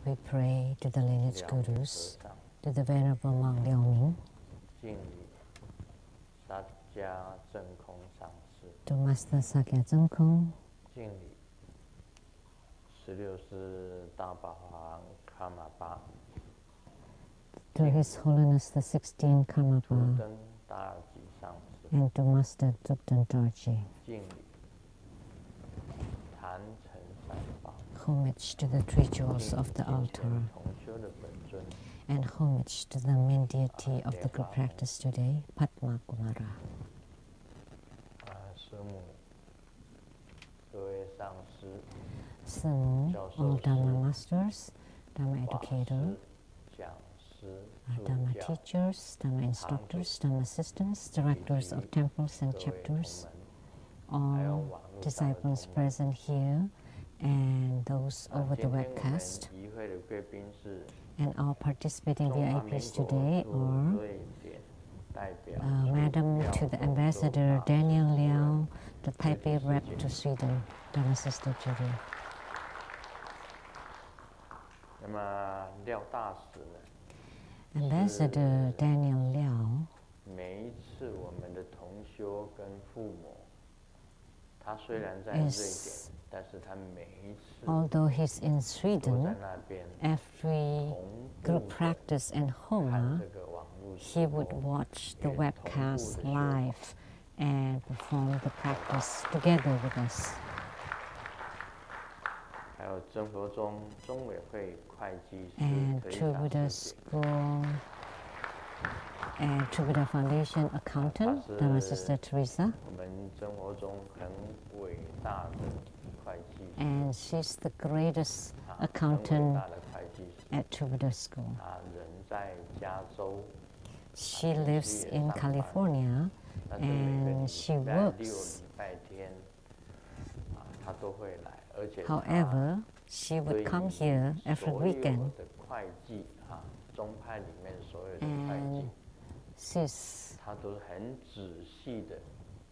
We pray to the lineage gurus, to the Venerable Monk Liu-Ming, to Master Sakya Zhengkong, to His Holiness the 16th Karmapa, and to Master Drupten Dorji. Homage to the three jewels of the altar, and homage to the main deity of the group practice today, Padma Kumara. Simu, all Dharma masters, Dharma educators, Dharma teachers, Dharma instructors, Dharma assistants, directors of temples and chapters, all disciples present here, and those over the webcast, and all participating VIPs today, or Madam to the Ambassador Daniel Liao, the Taipei rep to Sweden, Dharma Sister Jury. Ambassador Daniel Liao, is, although he's in Sweden, every group practice and Homa, he would watch the webcast live and perform the practice together with us. And True Buddha School and True Buddha Foundation accountant, Dharma Sister Teresa. And she's the greatest accountant at True Buddha School. She lives in California and she works. However, she would come here every weekend, and she's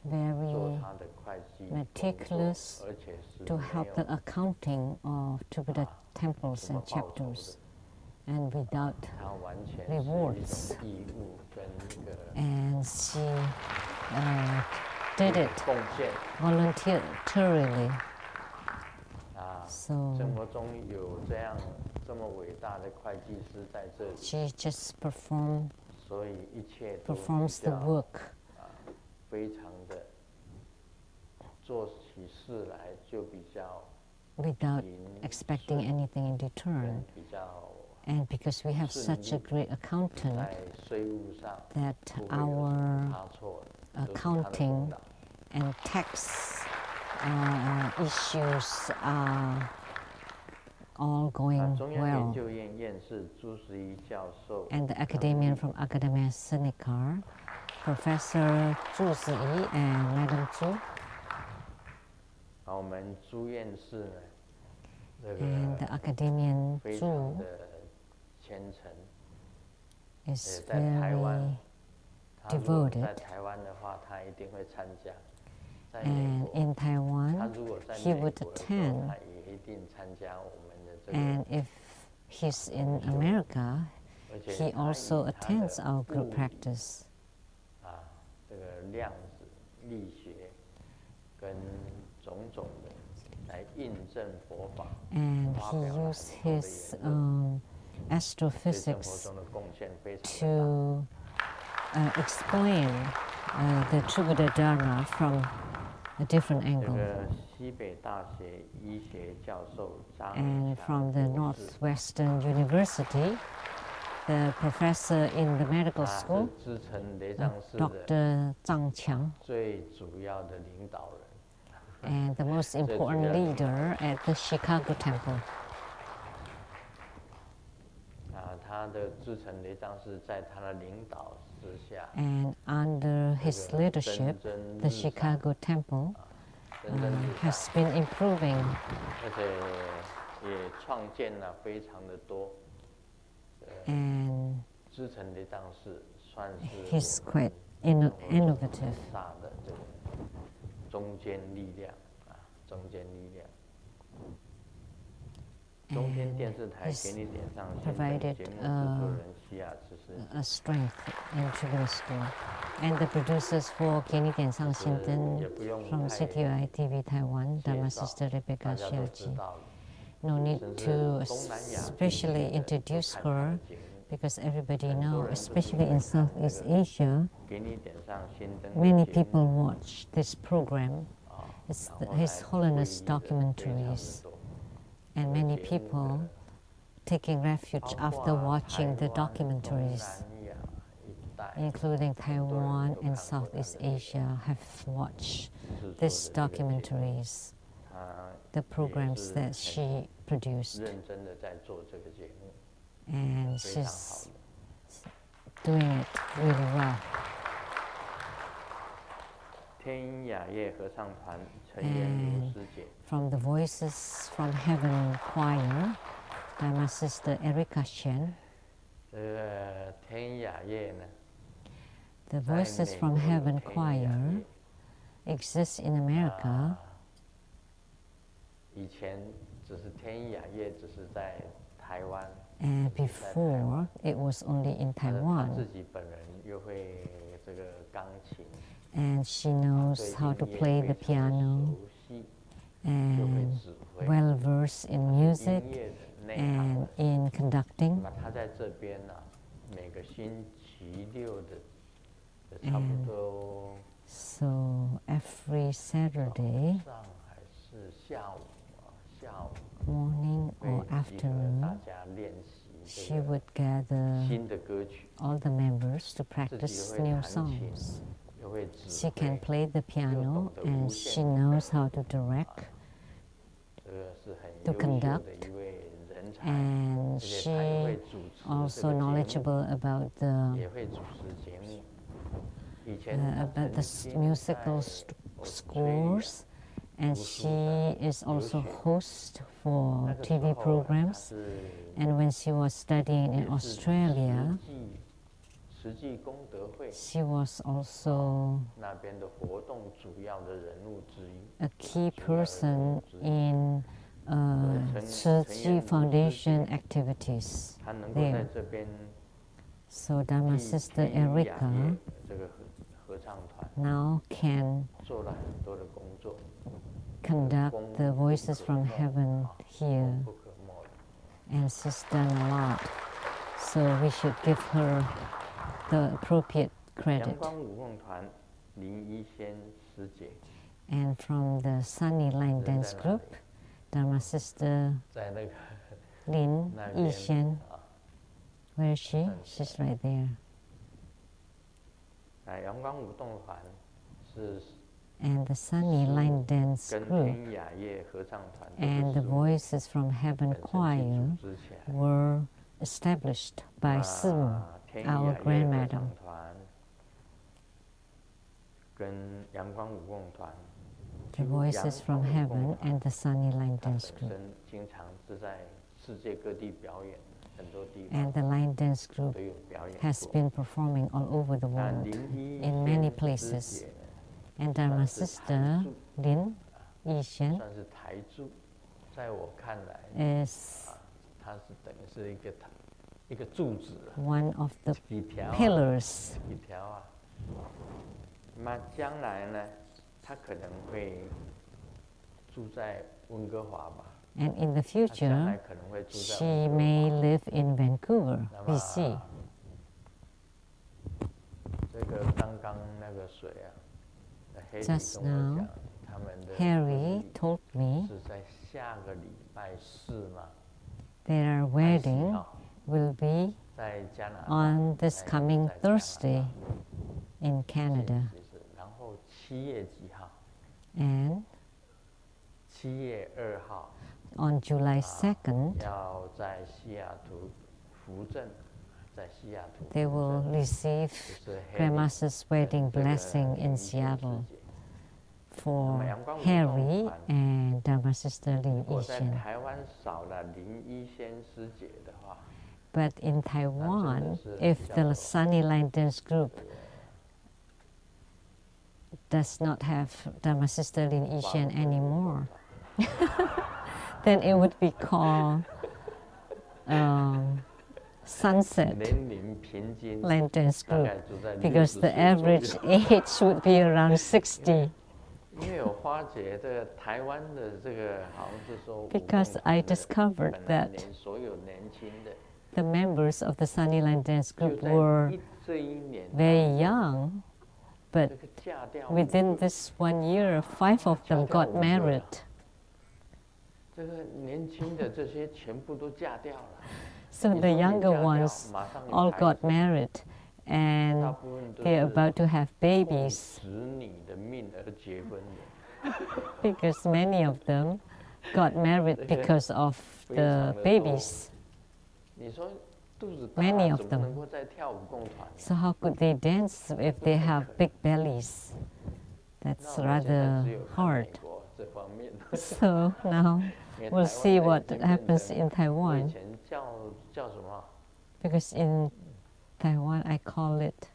very meticulous to help the accounting of True Buddha temples and chapters, and without rewards. And she did it voluntarily. So she just performs the work without expecting anything in return. And because we have such a great accountant, that our accounting and tax issues are all going well. And the academician from Academia Sinica, Professor Zhu Ziyi and Madam Zhu, and the academician Zhu is very devoted. And in Taiwan, he would attend. And if he's in America, he also attends our group practice. And he used his astrophysics to explain the True Buddha Dharma from a different angle. And from the Northwestern University, the professor in the medical school, Dr. Zhang Qiang, and the most important leader at the Chicago Temple. And under his leadership, the Chicago Temple has been improving. And he's quite innovative. provided a strength in children's school. And the producers for Kenny Dian Sang Xinten from CTI TV Taiwan, Dharma Sister Rebecca Xiaoji. No need to especially introduce her because everybody knows, especially in Southeast Asia, many people watch this program. It's His Holiness documentaries, and many people taking refuge after watching the documentaries, including Taiwan and Southeast Asia, have watched these documentaries, the programs that she produced. And she's doing it really well. And from the Voices from Heaven Choir, Dharma Sister Erica Shen. The Voices from Heaven Choir exists in America. And before, it was only in Taiwan. And she knows how to play the piano and well versed in music and in conducting. And so every Saturday morning or afternoon, she would gather all the members to practice new songs. She can play the piano and she knows how to direct, to conduct, and she also knowledgeable about the musical scores, and she is also host for TV programs. And when she was studying in Australia, she was also a key person in Tze Chi Foundation activities there. So Dharma Sister Erica now can conduct the Voices from Heaven here, and she's done a lot. So we should give her the appropriate credit. And from the Sunny Line Dance Group, Dharma Sister Lin Yi-Shen. Where is she? She's right there. And the Sunny Line Dance Group and the Voices from Heaven Choir were established by Simu, our grandmother. The Voices from Heaven and the Sunny Line Dance Group. And the Line Dance Group has been performing all over the world in many places. And Dharma Sister Lin Yi-Shen is one of the pillars. And in the future, she may live in Vancouver, BC. Just now, Harry told me their wedding will be on this coming Thursday in Canada. And on July 2nd, they will receive Grandmaster's wedding blessing in Seattle for Harry and Dharma Sister Lin Yi-Shen. But in Taiwan, if the Sunny Line Dance Group does not have Dharma Sister Lin Yi-Shen anymore, then it would be called sunset lanterns group, because the average age would be around 60. Because I discovered that the members of the Sunny Lanterns group were very young, but within this 1 year, 5 of them got married. So the younger ones all got married, and they're about to have babies, because many of them got married because of the babies. Many of them. So how could they dance if they have big bellies? That's rather hard. So now we'll see what happens in Taiwan. Because in Taiwan I call it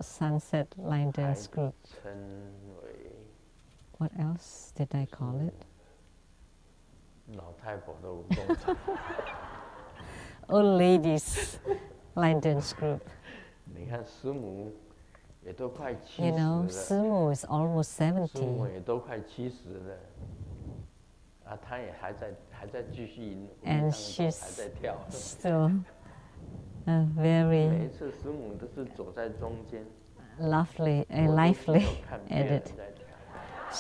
Sunset Lanterns Group. What else did I call it? Old Ladies Lanterns Group. You know, Simu is almost 70. And she's still very lively at it.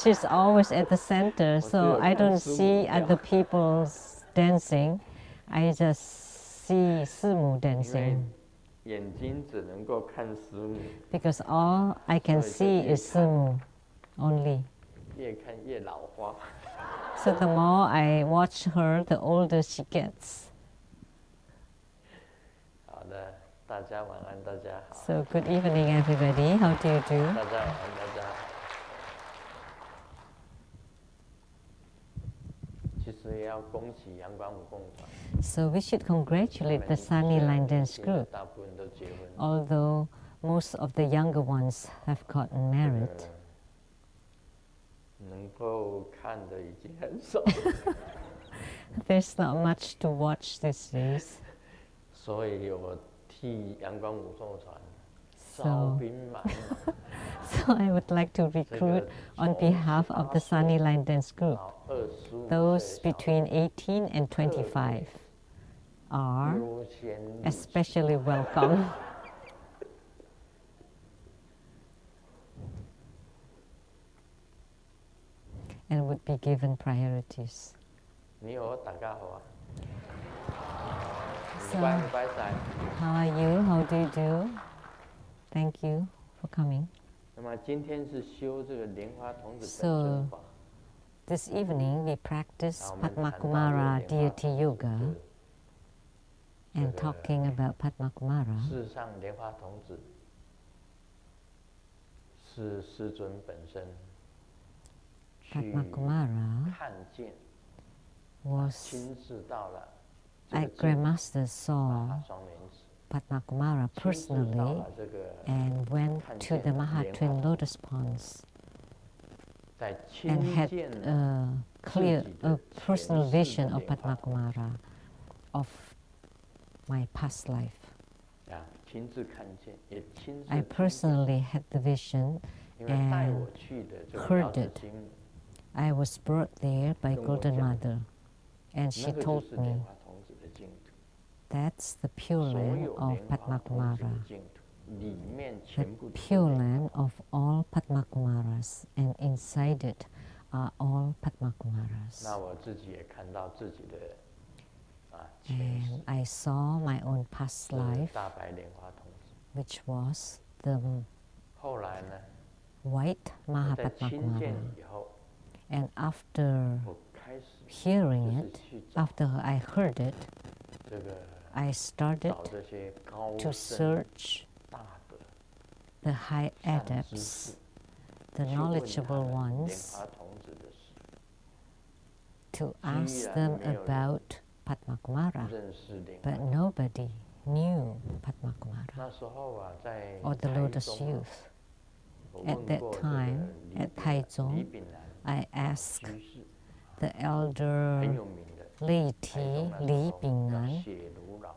She's always at the center, so I don't see other people dancing. I just see Simu dancing. Because all I can see is Simu only. So the more I watch her, the older she gets. So good evening, everybody. How do you do? So we should congratulate the Sunny Lanterns group, although most of the younger ones have gotten married. There's not much to watch these days. So I would like to recruit on behalf of the Sunny Lanterns group. Those between 18 and 25 are especially welcome. And would be given priorities. So, how are you? How do you do? Thank you for coming. So, this evening we practice Padmakumara deity yoga and talking about Padmakumara. Padmakumara was, like Grandmaster saw Padmakumara personally and went to the Mahatwin Lotus Ponds and had a personal vision of Padmakumara, of my past life. I personally had the vision and heard it. I was brought there by Golden Mother, and she told me, that's the Pure Land of Padmakumara, the Pure Land of all Padmakumaras, and inside it are all Padmakumaras. And I saw my own past life, which was the white Mahapadmakumara. And after hearing it, after I heard it, I started to search the high adepts, the knowledgeable ones, to ask them about Padmakumara, but nobody knew Padmakumara or the Lotus Youth. At that time, at Taichung, I asked the elder laity Li Pingnan,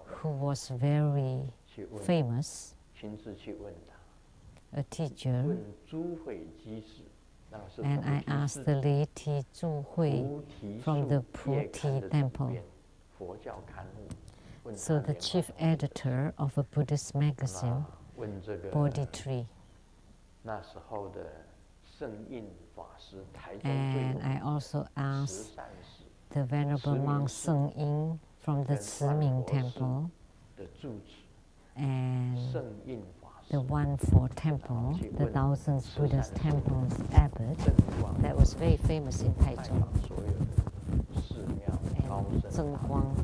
who was very famous, a teacher, and I asked the laity Zhu Hui from the Puti temple, so the chief editor of a Buddhist magazine, Bodhi Tree. And I also asked the Venerable monk Sheng-Yen from the Ciming temple and the One Four temple, the Thousands Buddhist temples abbot that was very famous in Taichung, and Zeng Guang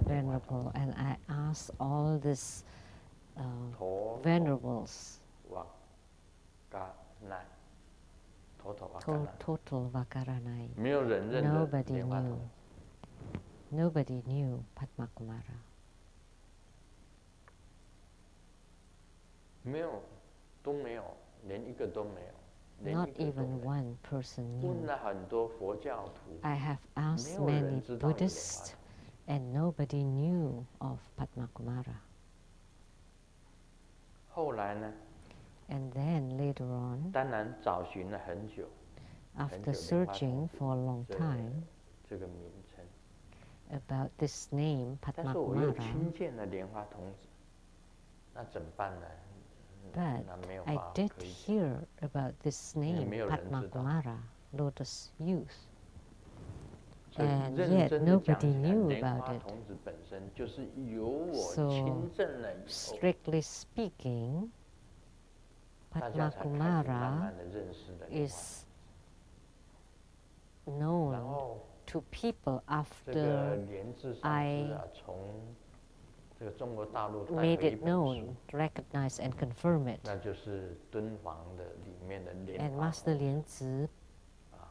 Venerable, and I asked all these venerables, total Vakaranai. Nobody knew Padma Kumara. Not even one person knew. I have asked many Buddhists and nobody knew of Padma Kumara. And then later on, after searching for a long time about this name, Padma Kumara, but I did hear about this name, Padma Kumara, lotus youth, and yet nobody knew about it. So, strictly speaking, Padma Kumara is known to people after I made it known, recognized and confirmed it. And Master Lian Zi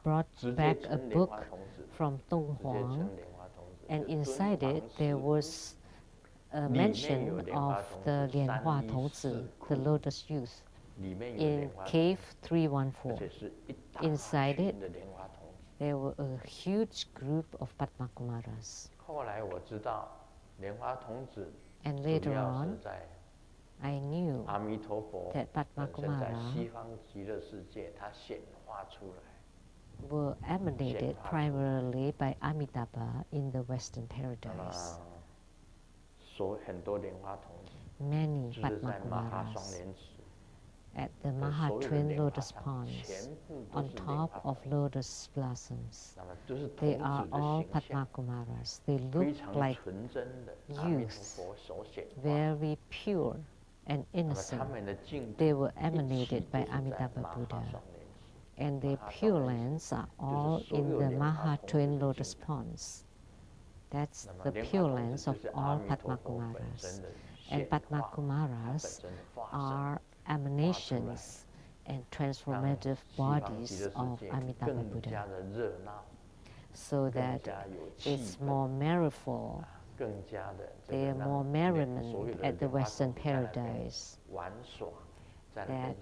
brought back a book from Dong Huang, and inside it there was a mention of the Lianhua Tongzi, the lotus youth, in cave 314. Inside it, there were a huge group of Padma Kumaras. And later on, I knew that Padma Kumara were emanated primarily by Amitabha in the Western Paradise. Many Padma Kumaras at the Maha Twin Lotus Ponds, on top of lotus blossoms. They are all Padma Kumaras. They look like youth, very pure and innocent. They were emanated by Amitabha Buddha. And their pure lands are all in the Maha Twin Lotus Ponds. That's the pure lands of all Padma Kumaras. And Padma Kumaras are emanations and transformative bodies of Amitabha Buddha, so that it's more merriful, they are more merriment at the Western Paradise, that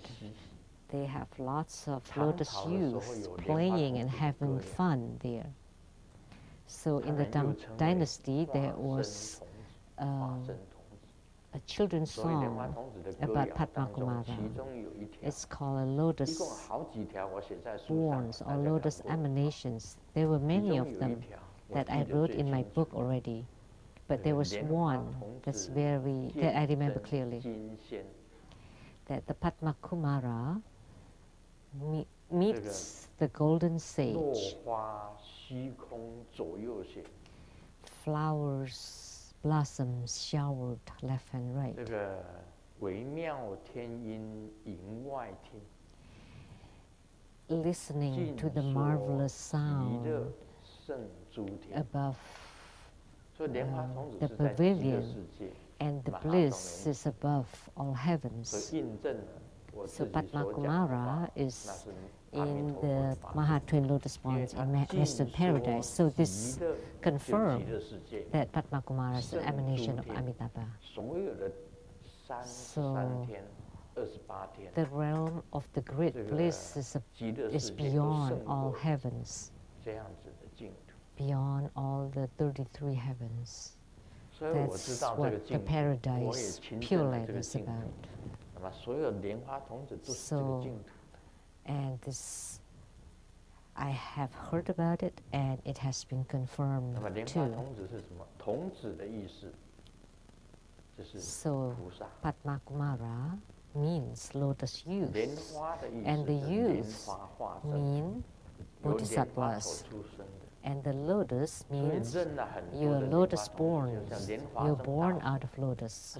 they have lots of lotus youth playing and having fun there. So in the Tang Dynasty there was a children's song about Padma Kumara. It's called a Lotus Borns or Lotus Emanations. There were many of them that I wrote in my book already, but there was one that I remember clearly, that the Padma Kumara meets the golden sage. Flowers, blossoms showered left and right. Listening to the marvelous sound above the pavilion, and the bliss is above all heavens. So Padma Kumara is in the Maha Twin Lotus Ponds in Western Paradise. So this confirms that Padma Kumara is an emanation of Amitabha. So the realm of the great bliss is beyond all heavens. beyond all the 33 heavens. That's what the paradise Pure Land is about. So, and this, I have heard about it, and it has been confirmed too. So, Padma Kumara means lotus youth, and the youth mean bodhisattvas, and the lotus means you're lotus born, you're born out of lotus.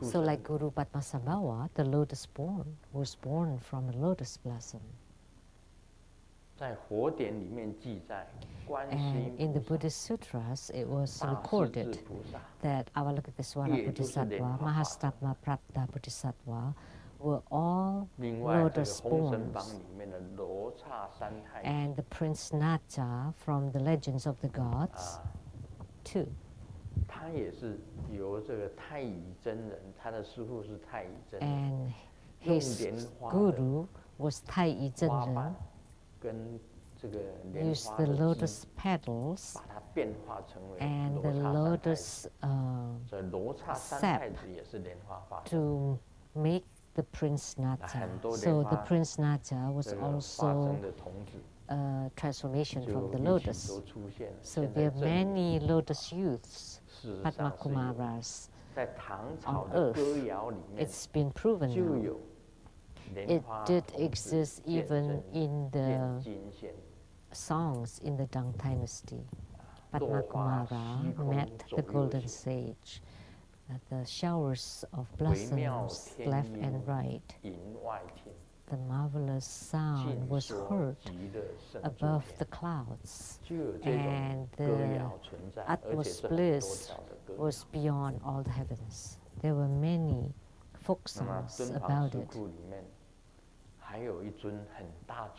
So like Guru Padmasambhava, the lotus born, was born from a lotus blossom. And in the Buddhist sutras, it was recorded that Avalokitesvara Bodhisattva, Mahastapa Prapta Bodhisattva were all lotus borns. And the Prince Nacha from the Legends of the Gods, too. And his guru was Tai Yi Zhenren, used the lotus petals and the lotus sap to make the Prince Nacha. So the Prince Nacha was also a transformation from the lotus. So there are many lotus youths, Padma Kumaras, on earth. It's been proven now. It did exist even in the songs in the Tang Dynasty. Padma Kumara met the golden sage. The showers of blossoms left and right. The marvelous sound was heard above the clouds, and the utmost bliss was beyond all the heavens. There were many folk songs about it.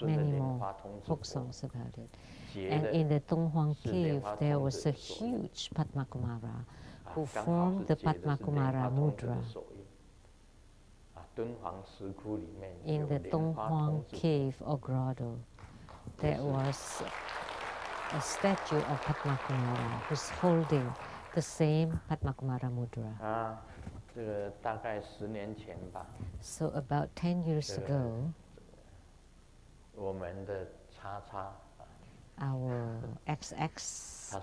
Many more folk songs about it. And in the Donghuang cave, there was a huge Padma Kumara who formed the Padma Kumara mudra. In the Donghuang cave or grotto, there was a statue of Padma Kumara who's holding the same Padma Kumara mudra. So about 10 years ago, our XX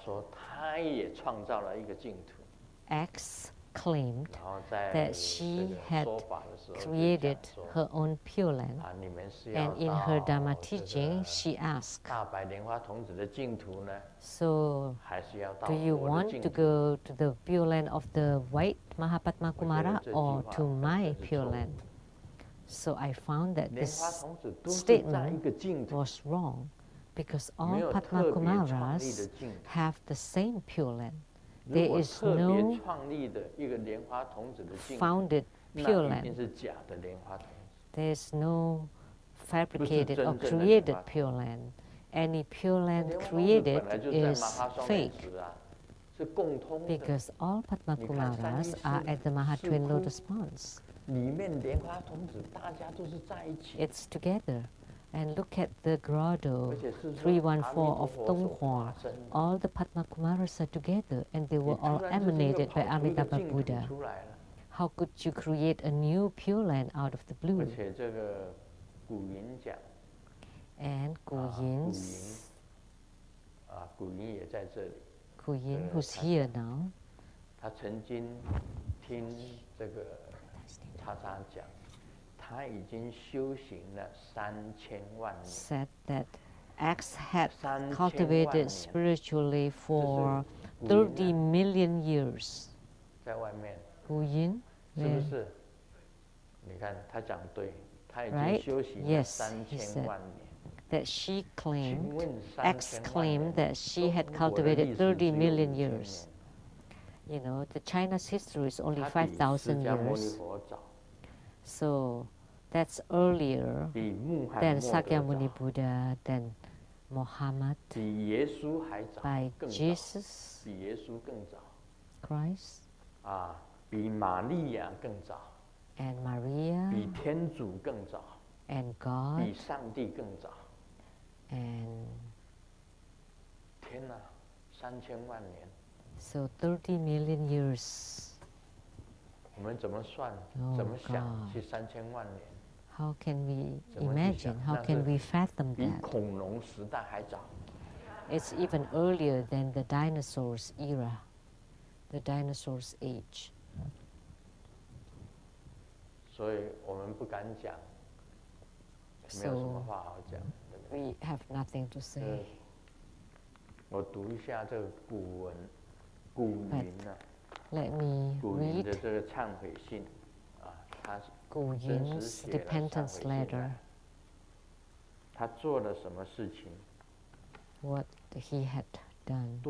X claimed that she had created her own Pure Land, and in her Dharma teaching, she asked, so do you want to go to the Pure Land of the white Mahapadma Kumara or to my Pure Land? So I found that this statement was wrong, because all Padma Kumaras have the same Pure Land. There is no founded Pure Land. There is no fabricated or created Pure Land. Any Pure Land created is fake, because all Padma Kumaras are at the Mahatwin Lotus Ponds. It's together. And look at the grotto 314 of Donghuang. All the Padma Kumaras are together, and they were all emanated by Amitabha Buddha. How could you create a new Pure Land out of the blue? And Gu Yin, who's here now, said that X had cultivated spiritually for 30 million years. Gu Yin? Right? Yes, he said that she claimed, X claimed that she had cultivated 30 million years. You know, the China's history is only 5,000 years. So that's earlier than Sakyamuni Buddha, than Muhammad, by Jesus Christ, and Maria, and God, and So 30 million years. How can we imagine? How can we fathom that? It's even earlier than the dinosaurs era, the dinosaurs age. So we have nothing to say. But let me read Gu Yin's repentance letter. What he had done.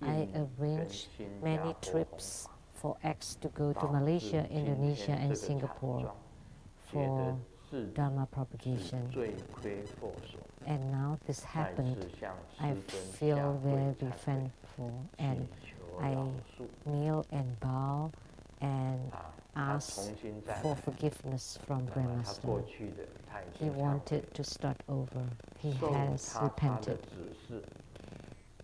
I arranged many trips for X to go to Malaysia, Indonesia, and Singapore for Dharma propagation. And now this happened. I feel very thankful, and I kneel and bow and ask for forgiveness from Grandmaster. He wanted to start over. He has repented.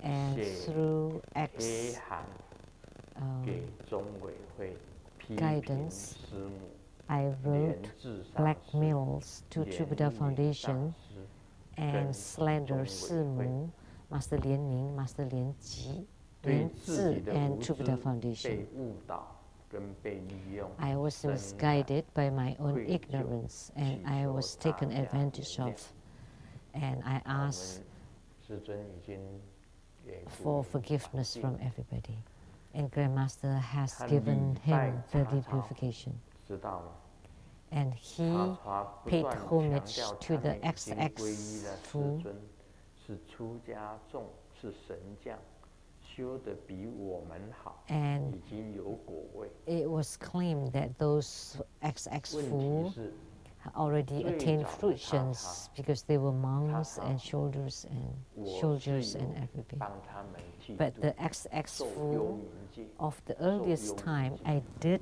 And through X guidance, I wrote blackmails to Buddha Foundation and slander Simu, Master Lian Ning, Master Lian Ji, Lian Zi, and Buddha Foundation. I was misguided by my own ignorance, and I was taken advantage of. And I asked for forgiveness from everybody. And Grandmaster has given him the purification. And he paid homage to the XX Fu. And it was claimed that those XX Fu already attained fruitions because they were monks and soldiers and everything. But the XX Fu of the earliest time, I did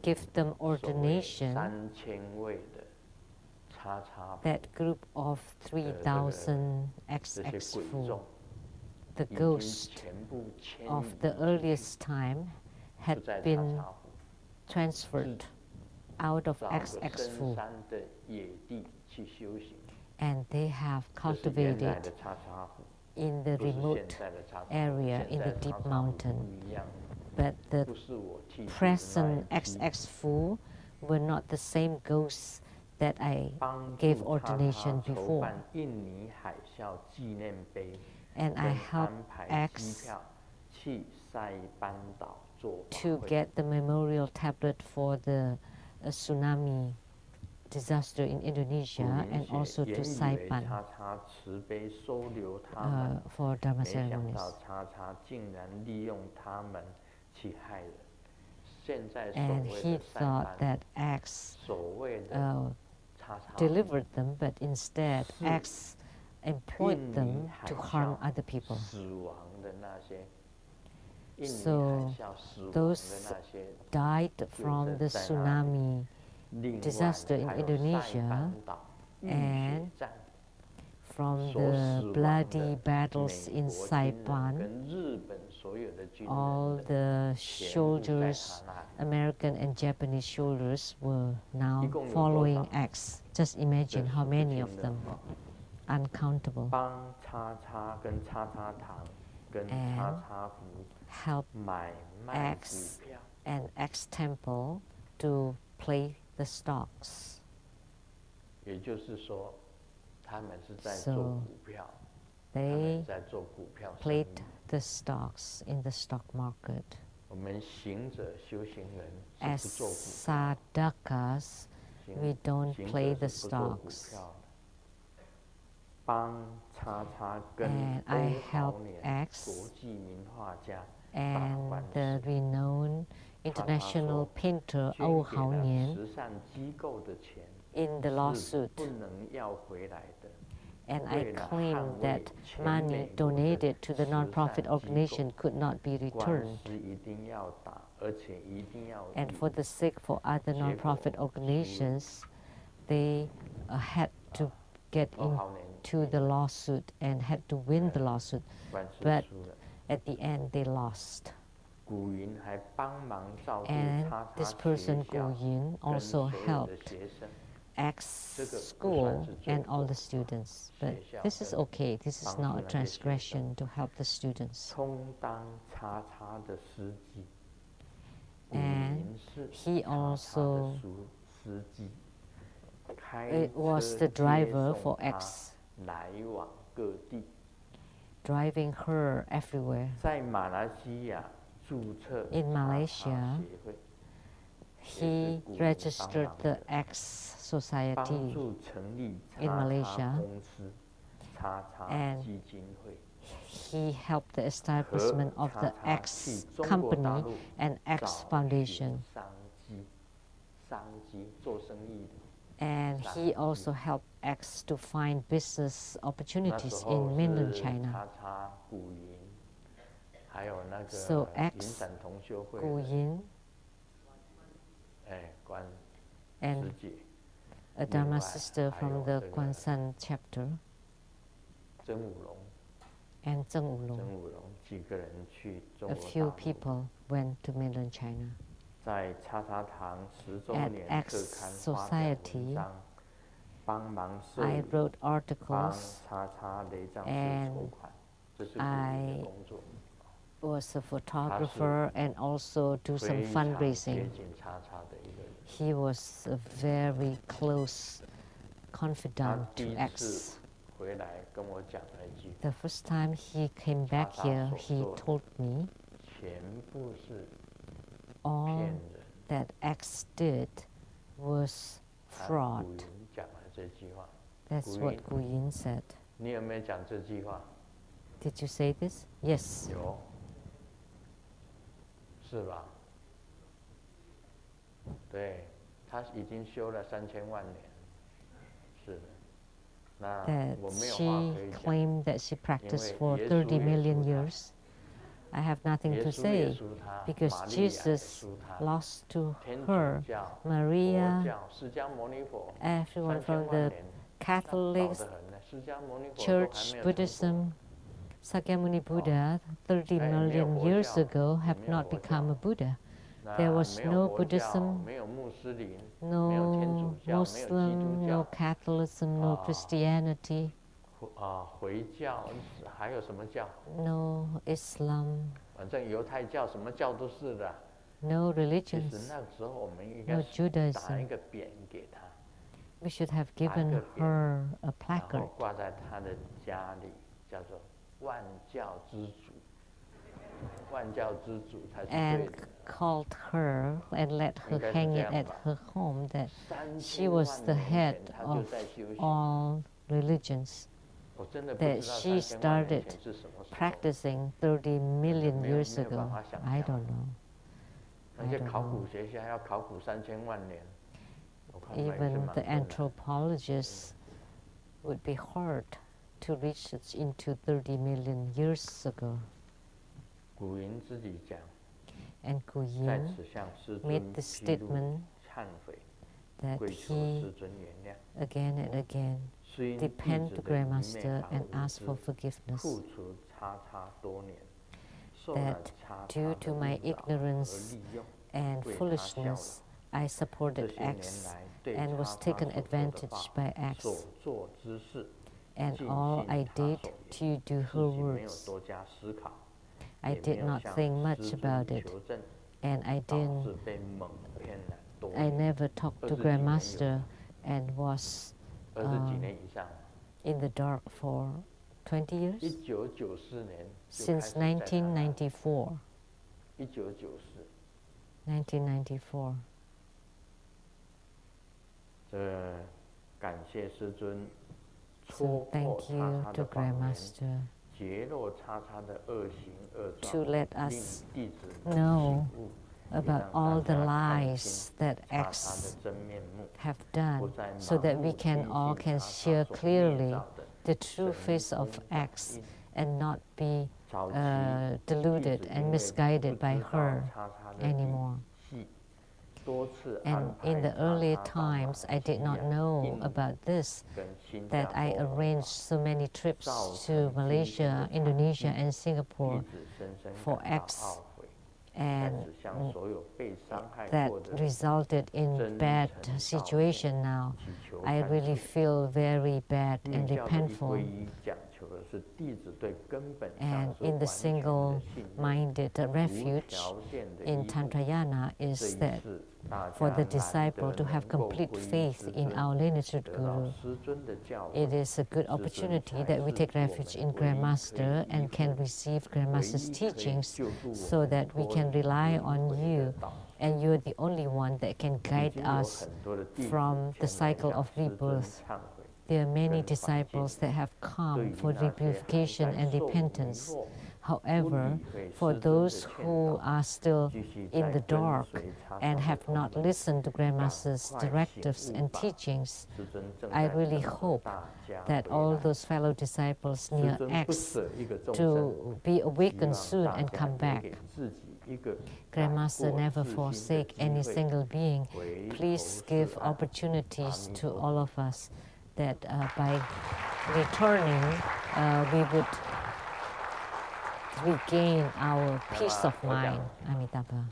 give them ordination. That group of 3,000 XX Fu, the ghost of the earliest time, had been transferred out of XX Fu, and they have cultivated in the remote area in the deep mountain. But the present XX Fu were not the same ghosts that I gave ordination before. And I helped X to get the memorial tablet for the tsunami disaster in Indonesia, and also to Saipan for Dharma ceremonies. And he thought that X delivered them, but instead X employed them to harm other people. So those died from the tsunami disaster in Indonesia and from the bloody battles in Saipan. All the soldiers, American and Japanese soldiers, were now following X. Just imagine how many of them. Uncountable. And help X and X Temple to play the stocks. So they played the stocks in the stock market. As sadhakas, we don't play the stocks. And I helped X and the renowned international painter Âu Hao Nian in the lawsuit. And I claimed that money donated to the non-profit organization could not be returned. And for the sake for other non-profit organizations, they had to get into the lawsuit and had to win the lawsuit, but at the end they lost. And this person, Gu Yin, also helped X school and all the students. But this is okay. This is not a transgression to help the students. And he also was the driver for X, driving her everywhere. In Malaysia, he registered the X Society in Malaysia, and he helped the establishment of the X Company and X Foundation. And he also helped X to find business opportunities in mainland China. So X, Gu Yin, and a Dharma sister from the Guanshan chapter, and Zheng Wulong. A few people went to mainland China. At X Society, I wrote articles and I was a photographer and also do some fundraising. He was a very close confidant to X. The first time he came back here, he told me all that X did was fraud. That's what Gu Yin said. Did you say this? Yes. 是吧？对，他已经修了3000万年，是的。那我没有话可以讲。 She claimed that she practiced for 30 million years. I have nothing to say because Jesus lost to her, Maria, everyone from the Catholic Church, Buddhism, Sakyamuni Buddha 30 million years ago have not become a Buddha. There was no Buddhism, no Muslim, no Catholicism, no Christianity, no Islam, no religions, no Judaism. We should have given her a placard and called her and let her hang it at her home that she was the head of all religions, that she started practicing 30 million years ago. I don't know. Even the anthropologists would be hard to reach it into 30 million years ago. And Gu Yin made the statement that he, again and again, repent to Grandmaster and ask for forgiveness. That due to my ignorance and foolishness, I supported X and was taken advantage by X. And all I did to do her words. I did not think much about it, and I never talked to Grandmaster and was in the dark for 20 years? Since 1994. 1994. So thank you to Grandmaster to let us know about all the lies that X have done, so that we all can share clearly the true face of X and not be deluded and misguided by her anymore. And in the earlier times, I did not know about this, that I arranged so many trips to Malaysia, Indonesia, and Singapore for X, and that resulted in bad situation now. I really feel very bad and repentful. And in the single-minded refuge in Tantrayana is that for the disciple to have complete faith in our lineage Guru. It is a good opportunity that we take refuge in Grandmaster and can receive Grandmaster's teachings so that we can rely on you, and you're the only one that can guide us from the cycle of rebirth. There are many disciples that have come for repurification and repentance. However, for those who are still in the dark and have not listened to Grandmaster's directives and teachings, I really hope that all those fellow disciples near X to be awakened soon and come back. Grandmaster never forsake any single being. Please give opportunities to all of us that by returning we would regain our peace of mind. Amitabha.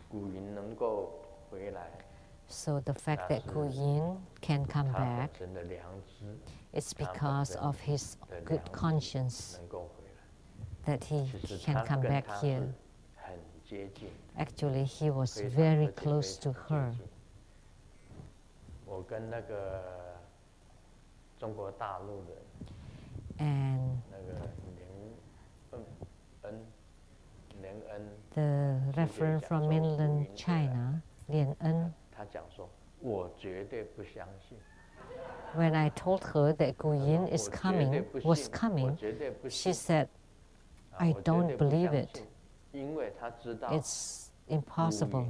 So the fact that Gu Yin can come back, it's because of his good conscience that he can come back here. Actually, he was very close to her. And the reference from mainland China, Lian En, when I told her that Gu Yin was coming, she said, I don't believe it. It's impossible.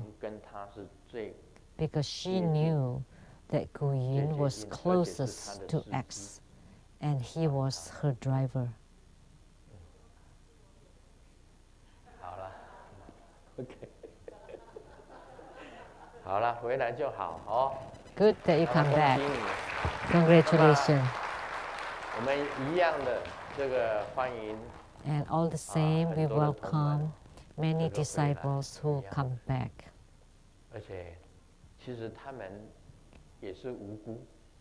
Because she knew that Gu Yin was closest to X, and he was her driver. Good that you come back. Congratulations. And all the same, we welcome many disciples who come back.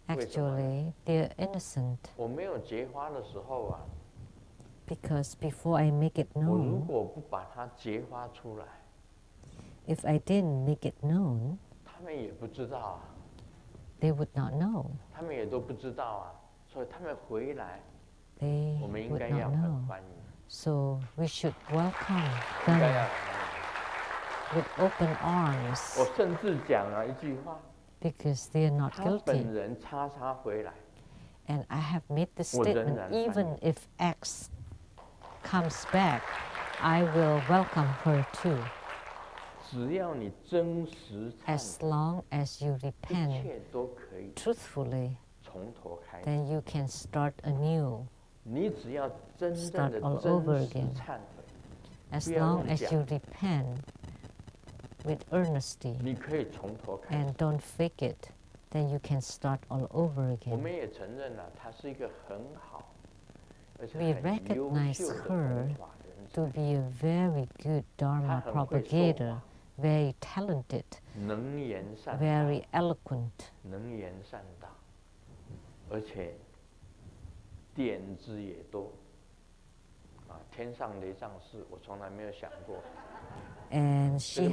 Actually, they're innocent. Because before I make it known, if I didn't make it known, they would not know. They would not know. So we should welcome them with open arms. Because they are not guilty. And I have made the statement, even if X comes back, I will welcome her too. As long as you repent truthfully, then you can start anew, start all over again. As long as you repent with earnesty and don't fake it, then you can start all over again. We recognize her to be a very good Dharma propagator, very talented, very eloquent. And she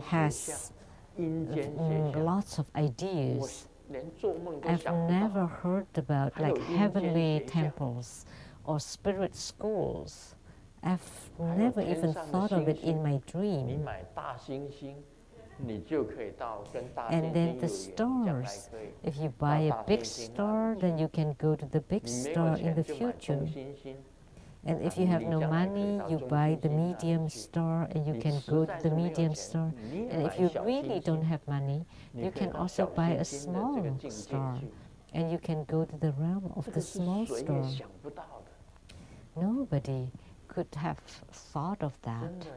has lots of ideas. I've never heard about like heavenly temples or spirit schools. I've never even thought of it in my dream. And then the stars. If you buy a big star, then you can go to the big star in the future. And if you have no money, you buy the medium star and you can go to the medium star. And if you really don't have money, you can also buy a small star and you can go to the realm of the small star. Nobody could have thought of that.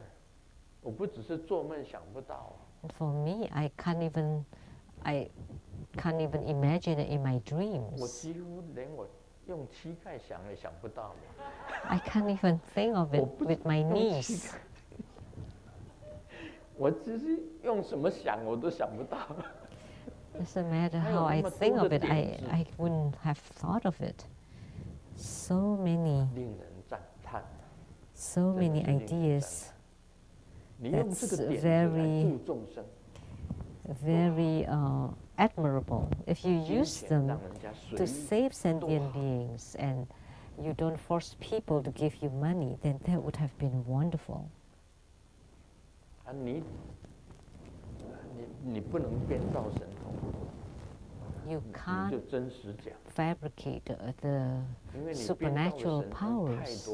For me, I can't even imagine it in my dreams. I can't even think of it with my knees. Doesn't matter how I think of it, I wouldn't have thought of it. So many ideas. That's very admirable. If you use them to save sentient beings and you don't force people to give you money, then that would have been wonderful. You can't fabricate the supernatural powers.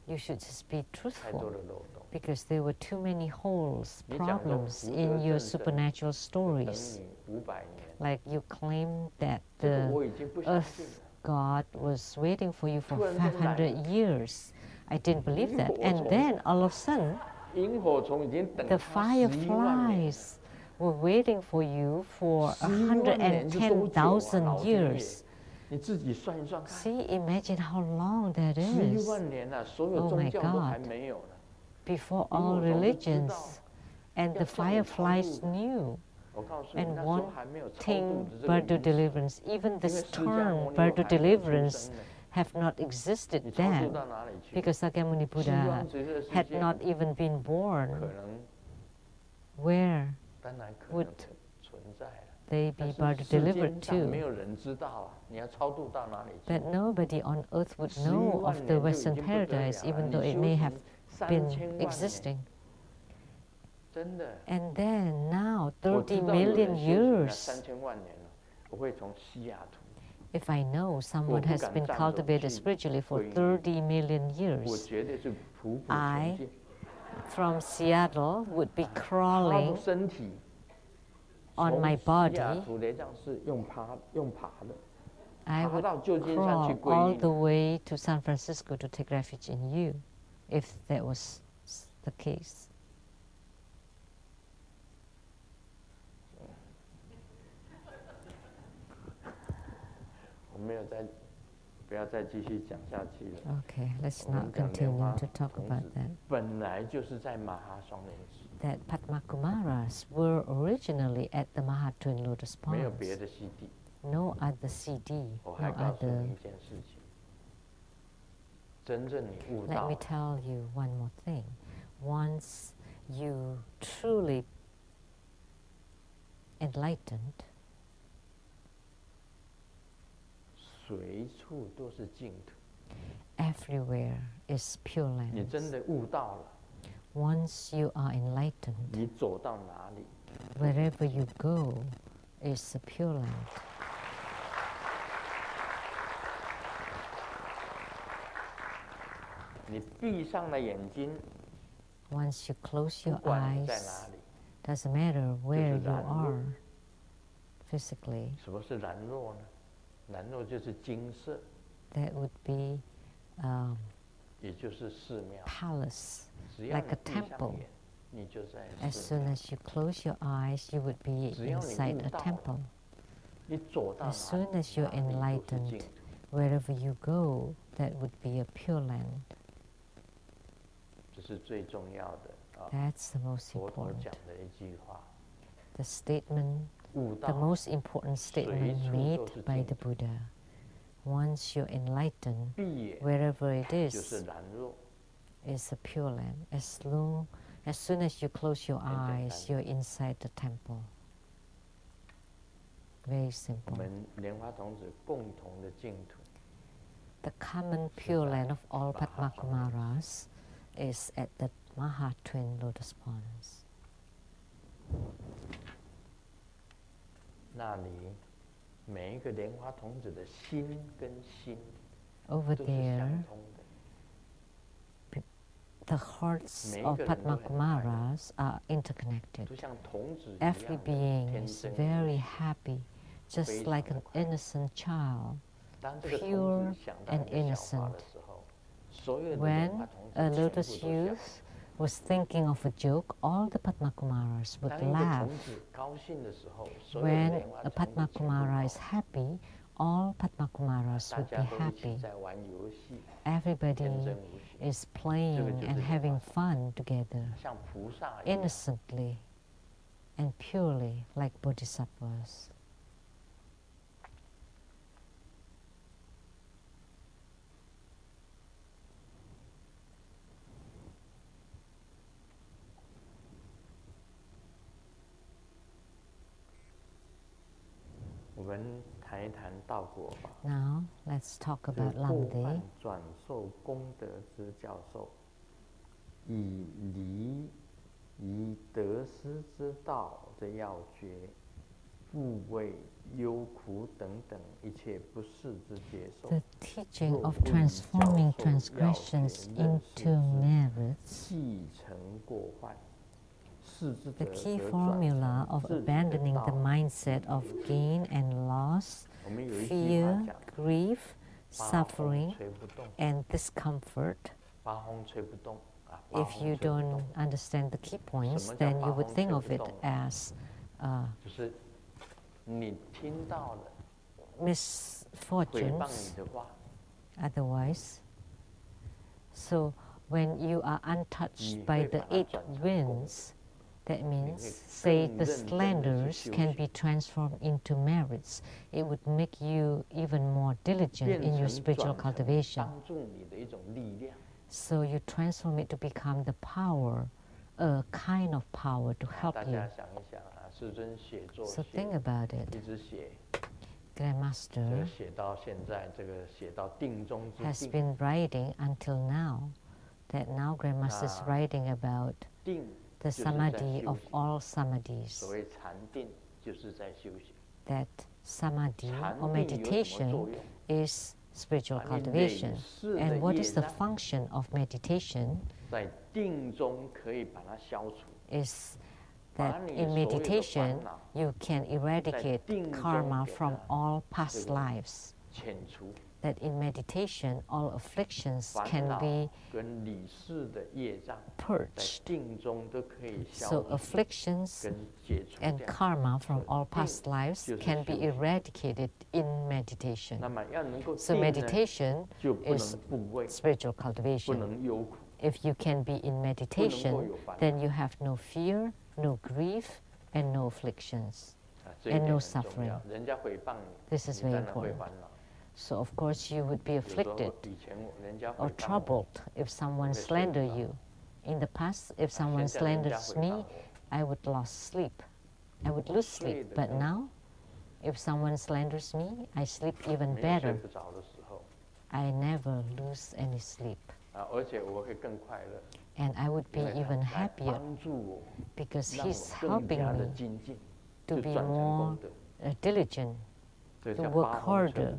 You should just be truthful, because there were too many holes, problems in your supernatural stories. Like you claim that the earth god was waiting for you for 500 years. I didn't believe that. And then all of a sudden, the fireflies were waiting for you for 110,000 years. See, imagine how long that is. Oh my God. Before all religions, and the fireflies knew. And wanting bird of deliverance, even this term bird of deliverance have not existed then, because Sakyamuni Buddha had not even been born. Where would they be bird delivered to? But nobody on earth would know of the Western paradise, even though it may have been existing. And then now, 30 million years, if I know someone has been cultivated spiritually for 30 million years, I, from Seattle, would be crawling on my body. I would crawl all the way to San Francisco to take refuge in you, if that was the case. Okay, let's not continue to talk about that. That Padma Kumaras were originally at the Mahatwin Lotus Ponds. No other CD, no other. Let me tell you one more thing. Once you truly enlightened, everywhere is Pure Land. Once you are enlightened, wherever you go is a Pure Land. Once you close your eyes, doesn't matter where you are physically. That would be palace, like a temple. As soon as you close your eyes, you would be inside a temple. As soon as you're enlightened, wherever you go, that would be a Pure Land. That's the most important. The statement, the most important statement made by the Buddha. Once you're enlightened, wherever it is a Pure Land. As soon as you close your eyes, you're inside the temple. Very simple. The common Pure Land of all Padma Kumaras is at the Mahatwin Lotus Ponds. Over there, the hearts of Padma Kumaras are interconnected. Every being is very happy, just like an innocent child, pure and innocent. When a lotus youth was thinking of a joke, all the Padmakumaras would laugh. When a Padmakumara is happy, all Padmakumaras would be happy. Everybody is playing and having fun together, innocently and purely, like bodhisattvas. Now, let's talk about Lamdre. The teaching of transforming transgressions into merits. The key formula of abandoning the mindset of gain and loss, fear, grief, suffering, and discomfort. If you don't understand the key points, then you would think of it as misfortunes, otherwise. So when you are untouched by the 8 winds, that means, say, the slanders can be transformed into merits. It would make you even more diligent in your spiritual cultivation. So you transform it to become the power, a kind of power to help you. So think about it. Grandmaster has been writing until now, that now Grandmaster is writing about the samadhi of all samadhis. That samadhi or meditation is spiritual cultivation. And what is the function of meditation? Is that in meditation you can eradicate karma from all past lives. That in meditation all afflictions can be purged. So afflictions and karma from all past lives can be eradicated in meditation. So meditation is spiritual cultivation. If you can be in meditation, then you have no fear, no grief, and no afflictions, and no suffering. This is very important. So of course you would be afflicted or troubled if someone slanders you. In the past, if someone slanders me, I would lose sleep. I would lose sleep. But now, if someone slanders me, I sleep even better. I never lose any sleep. And I would be even happier because he's helping me to be more diligent, to work harder.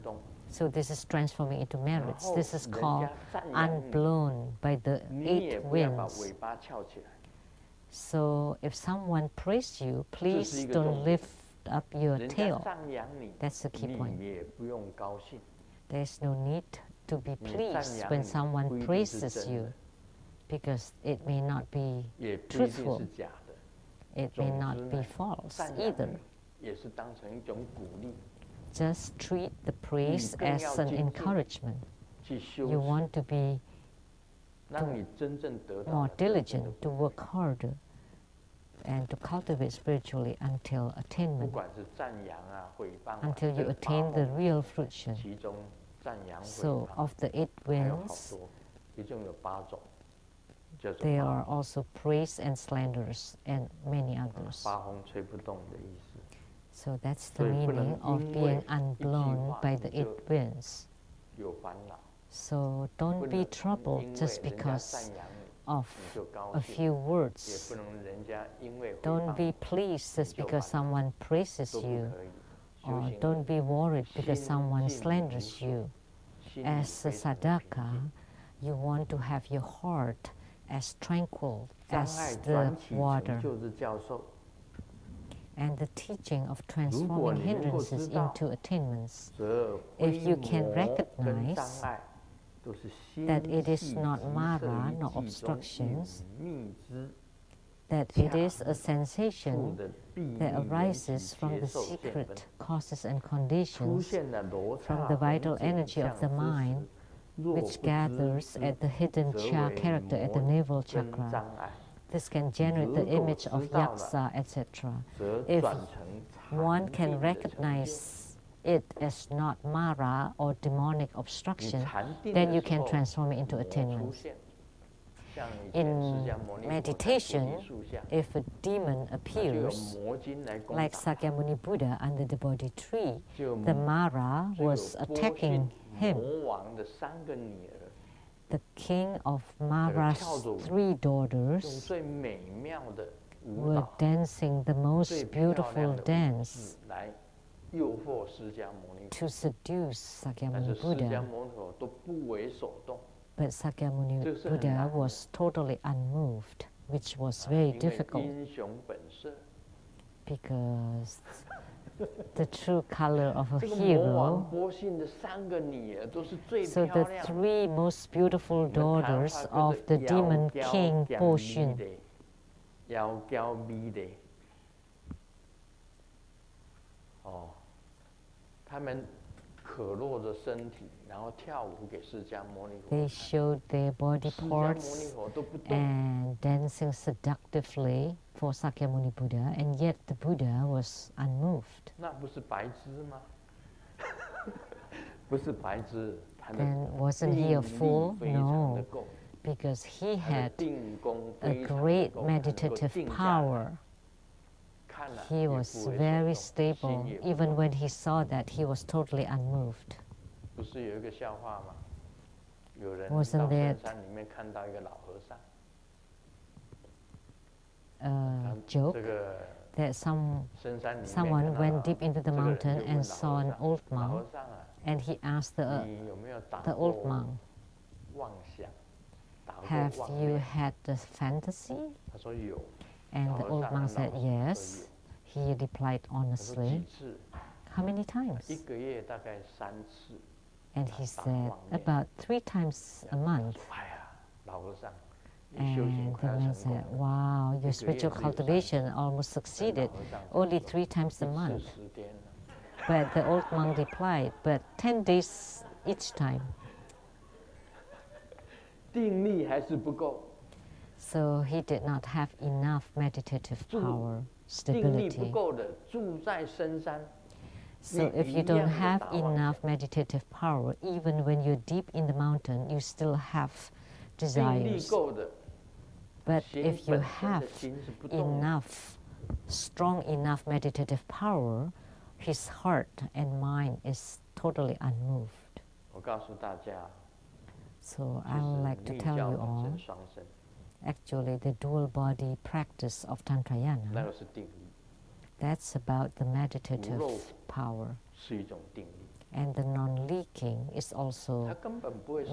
So this is transforming into merits. This is called unblown by the 8 winds. So if someone praises you, please don't lift up your tail. That's the key point. There's no need to be pleased when someone praises you, because it may not be truthful. It may not be false either. Just treat the praise as an encouragement. You want to be more diligent, to work harder, and to cultivate spiritually until attainment, until you attain the real fruition. So, of the 8 winds, there are also praise and slanders and many others. So that's the meaning of being unblown by the 8 winds. So don't be troubled just because of a few words. Don't be pleased just because someone praises you. Or don't be worried because someone slanders you. As a sadhaka, you want to have your heart as tranquil as the water. And the teaching of transforming hindrances into attainments. If you can recognize that it is not Mara nor obstructions, that it is a sensation that arises from the secret causes and conditions, from the vital energy of the mind, which gathers at the hidden character at the navel chakra. This can generate the image of yaksa, etc. If one can recognize it as not Mara or demonic obstruction, then you can transform it into attainment. In meditation, if a demon appears, like Sakyamuni Buddha under the Bodhi tree, the Mara was attacking him. The king of Mara's 3 daughters were dancing the most beautiful dance to seduce Sakyamuni Buddha. But Sakyamuni Buddha was totally unmoved, which was very difficult, because the true color of a hero. So the 3 most beautiful daughters of the demon king Po Xun, they showed their body parts and dancing seductively for Sakyamuni Buddha, and yet the Buddha was unmoved. Then wasn't he a fool? No, because he had a great meditative power. He was very stable. Even when he saw that, he was totally unmoved. Wasn't there a joke that someone went deep into the mountain and saw an old monk, and he asked the old monk, "Have you had the fantasy?" And the old monk said, "Yes." He replied honestly, "How many times?" And he said, "About 3 times a month." And the man said, "Wow, your spiritual cultivation almost succeeded, only 3 times a month." But the old monk replied, "But 10 days each time." So he did not have enough meditative power, stability. So if you don't have enough meditative power, even when you're deep in the mountain, you still have desires. But if you have enough, strong enough meditative power, his heart and mind is totally unmoved. So I would like to tell you all, actually the dual body practice of Tantrayana, that's about the meditative power. And the non-leaking is also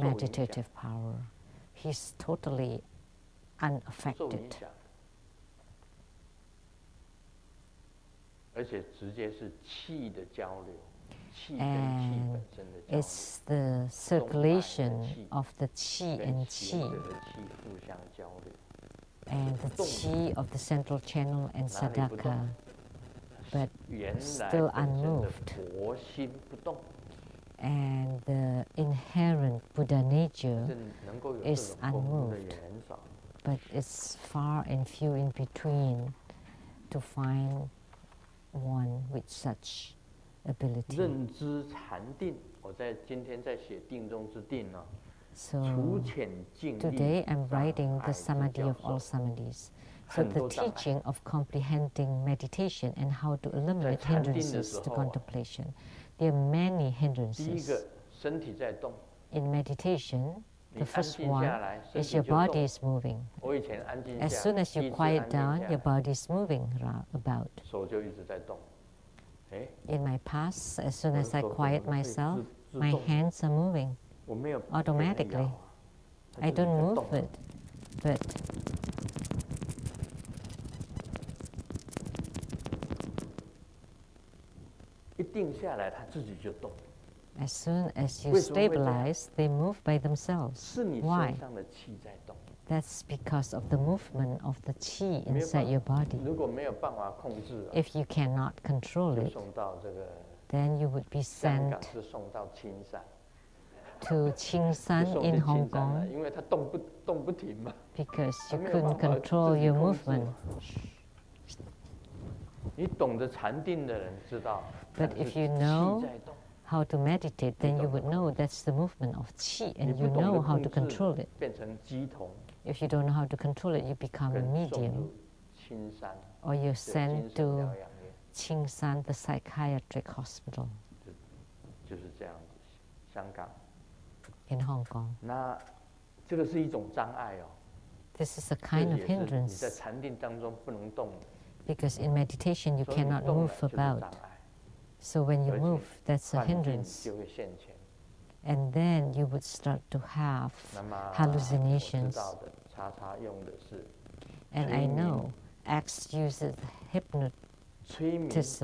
meditative power. He's totally unaffected. And it's the circulation of the qi and qi, and the qi of the central channel and sadhaka, but still unmoved. And the inherent Buddha nature is unmoved, but it's far and few in between to find one with such ability. So today I'm writing the Samadhi of all Samadhis. So the teaching of comprehending meditation and how to eliminate hindrances to contemplation. There are many hindrances. In meditation, the first one is your body is moving. As soon as you quiet down, your body is moving about. In my past, as soon as I quiet myself, my hands are moving automatically. I don't move it, but As soon as you stabilize, they move by themselves. Why? That's because of the movement of the qi inside your body. If you cannot control it, then you would be sent to Ching San in Hong Kong because you couldn't control your movement. But if you know how to meditate, then you would know that's the movement of qi, and you know how to control it. If you don't know how to control it, you become a medium, or you're sent to Ching San, the psychiatric hospital in Hong Kong. This is a kind of hindrance, because in meditation you cannot move about. So when you move, that's a hindrance. And then you would start to have hallucinations. And I know X uses hypnosis,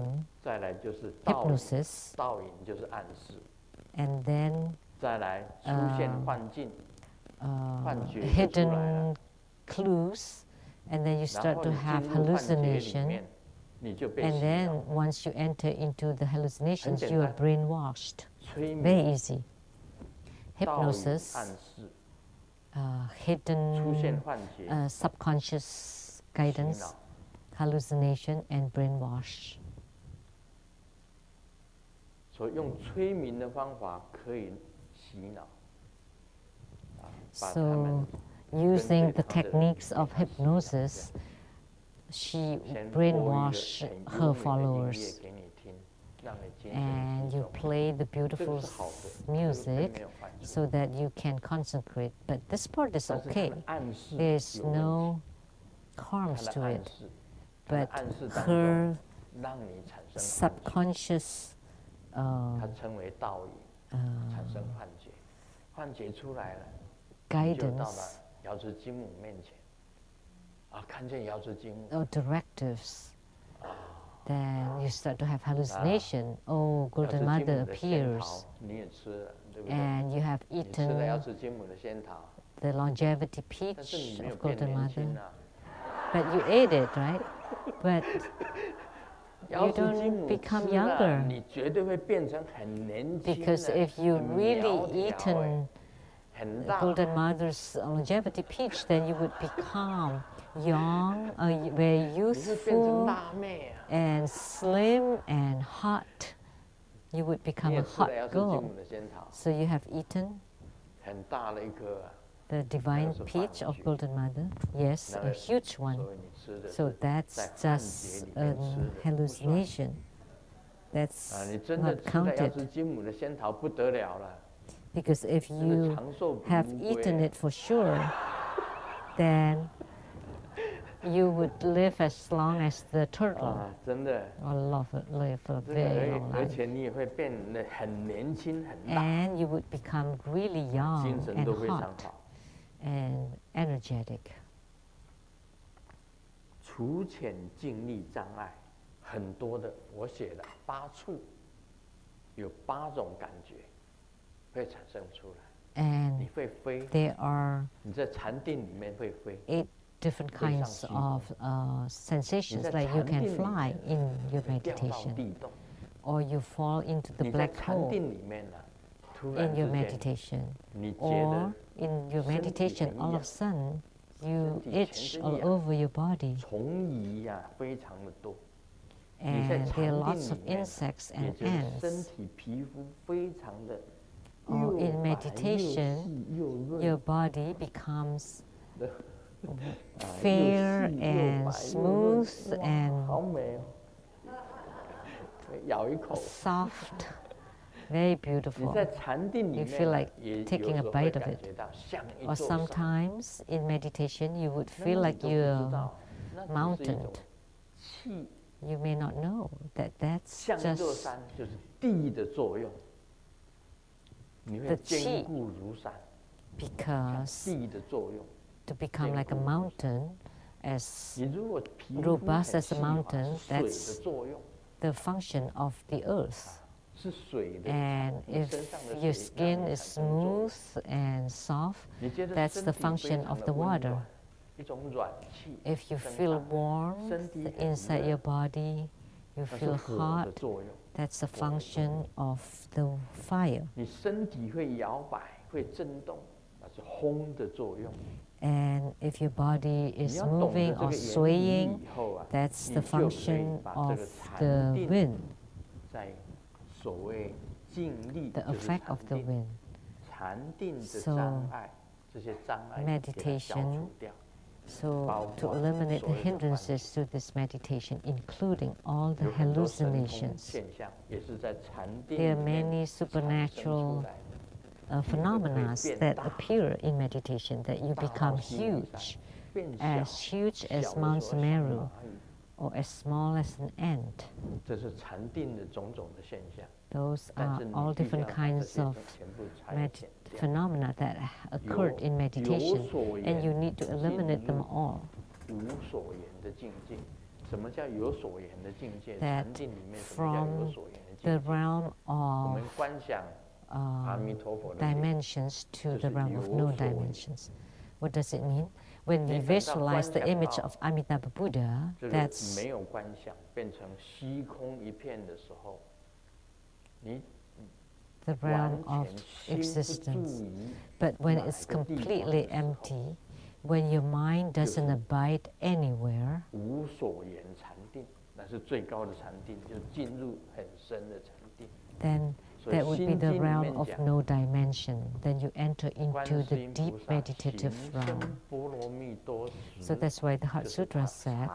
and then hidden clues, and then you start to have hallucination. And then once you enter into the hallucinations, you are brainwashed. Very easy. Hypnosis, hidden subconscious guidance, hallucination, and brainwash. So using the techniques of hypnosis, she brainwashed her followers, and you play the beautiful music so that you can concentrate. But this part is okay. There's no harms to it. But her subconscious guidance or directives, then you start to have hallucination. Oh, Golden Mother appears, and you have eaten the longevity peach of Golden Mother. But you ate it, right? But you don't become younger. Because if you really eaten Golden Mother's longevity peach, then you would become young, very youthful, and slim and hot. You would become a hot girl. So you have eaten the divine peach of Golden Mother. Yes, a huge one. So that's just a hallucination. That's not counted. Because if you have eaten it for sure, then you would live as long as the turtle, or live a very long life. And you would become really young and hot and energetic. 除浅静力障碍，很多的我写了8处，有8种感觉会产生出来。你会飞， there are 你在禅定里面会飞。 8 different kinds of sensations, like you can fly in your meditation, or you fall into the black hole in your meditation, or in your meditation all of a sudden you itch all over your body, and there are lots of insects and ants. Or in meditation, your body becomes fair and smooth and soft, very beautiful. You feel like taking a bite of it. Or sometimes in meditation you would feel like you're mountained. You may not know that that's just the qi, because to become like a mountain, as robust as a mountain, that's the function of the earth. And if your skin is smooth and soft, that's the function of the water. If you feel warm inside your body, you feel hot, that's the function of the fire. And if your body is moving or swaying, that's the function of the wind, the effect of the wind. So, meditation, so to eliminate the hindrances to this meditation, including all the hallucinations, there are many supernatural phenomena that appear in meditation, that you become huge as Mount Meru, or as small as an ant. Those are all different kinds of phenomena that occurred in meditation, and you need to eliminate them all. That from the realm of dimensions to the realm of no dimensions. What does it mean? When we visualize the image of Amitabha Buddha, that's the realm of existence. But when it's completely empty, when your mind doesn't abide anywhere, then that would be the realm of no dimension. Then you enter into the deep meditative realm. So that's why the Heart Sutra said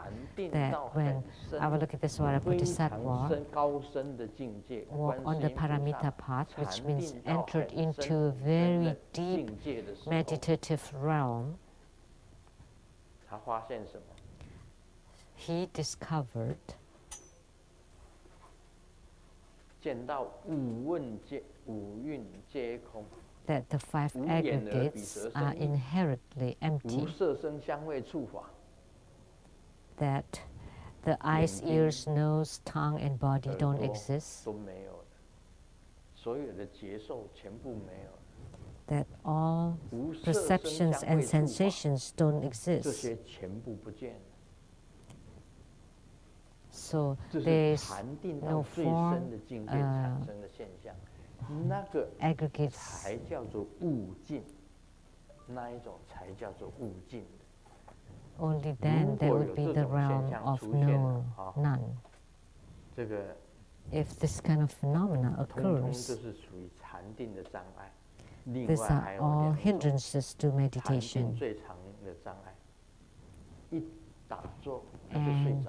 that when Avalokitesvara Bodhisattva walked on the Paramita path, which means entered into a very deep meditative realm, he discovered that the five aggregates are inherently empty, that the eyes, ears, nose, tongue, and body don't exist, that all perceptions and sensations don't exist. So there is no form, aggregates. Only then there would be the realm of none. If this kind of phenomena occurs, these are all hindrances to meditation. And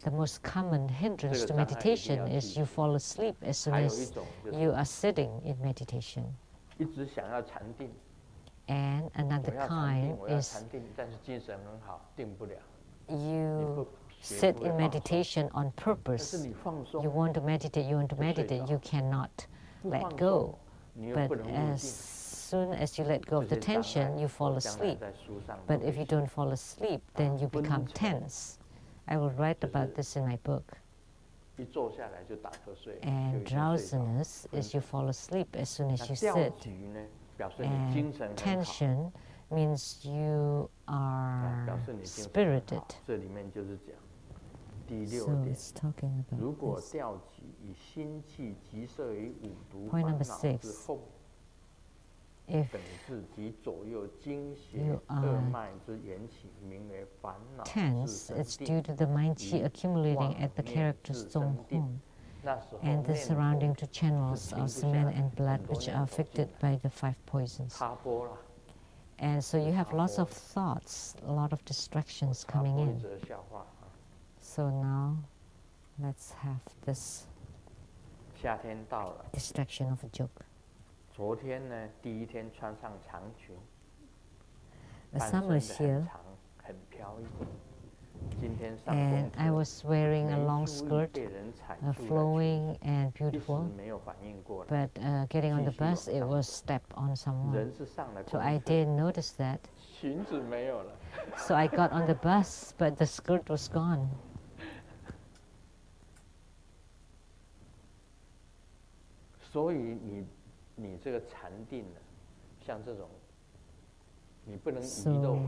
the most common hindrance to meditation is you fall asleep as soon as you are sitting in meditation. And another kind is you sit in meditation on purpose. You want to meditate, you cannot let go. But as soon as you let go of the tension, you fall asleep. But if you don't fall asleep, then you become tense. I will write about this in my book. And drowsiness is you fall asleep as soon as you sit. And tension means you are spirited. So it's talking about this. Point number 6. If you are tense, it's due to the mind qi accumulating at the character's zone home and the surrounding two channels of cement and blood, which are affected by the 5 poisons. And so you have lots of thoughts, a lot of distractions coming in. So now let's have this distraction of a joke. The summer is here, and I was wearing a long skirt, flowing and beautiful, but getting on the bus, it was stepped on someone. So I didn't notice that. So I got on the bus, but the skirt was gone. 你这个禅定呢，像这种，你不能遗漏，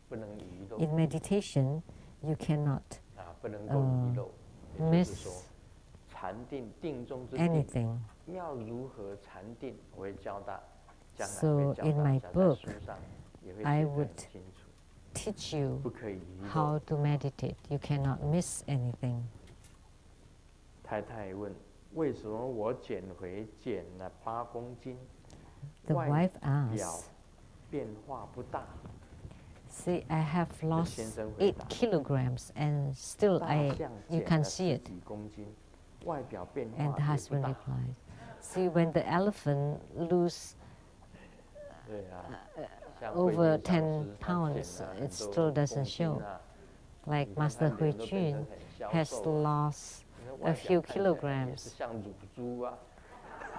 不能遗漏。In meditation, you cannot 不能够遗漏，也就是说，禅定定中之定，要如何禅定，我会教大，将来会教大家在书上也会写得很清楚。Teach you how to meditate. You cannot miss anything. 太太问：为什么我减肥减了8公斤， The wife 外表变化不大？ See, I have lost 8 kilograms, and still you can see it. 公斤，外表变化 And the husband replied, "See, when the elephant lose over 10 pounds, it still doesn't show. Like Master Hui Jun has lost a few kilograms.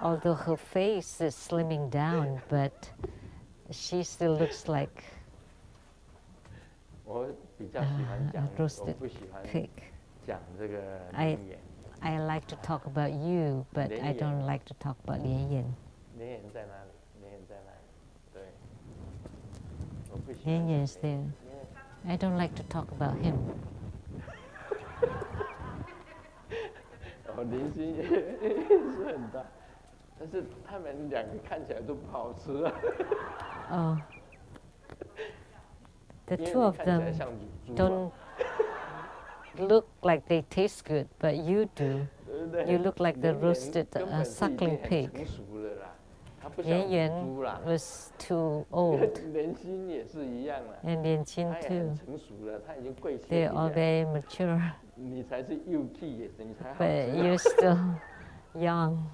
Although her face is slimming down, but she still looks like a roasted pig. I like to talk about you, but I don't like to talk about Lian Yen. Lian Yen is there. I don't like to talk about him. 林心是很大，但是他们2个看起来都不好吃啊。The two of them don't look like they taste good, but you do. You look like the roasted suckling pig. Lian Yen was too old. And Lian Qin too. They're all very mature. But you're still young.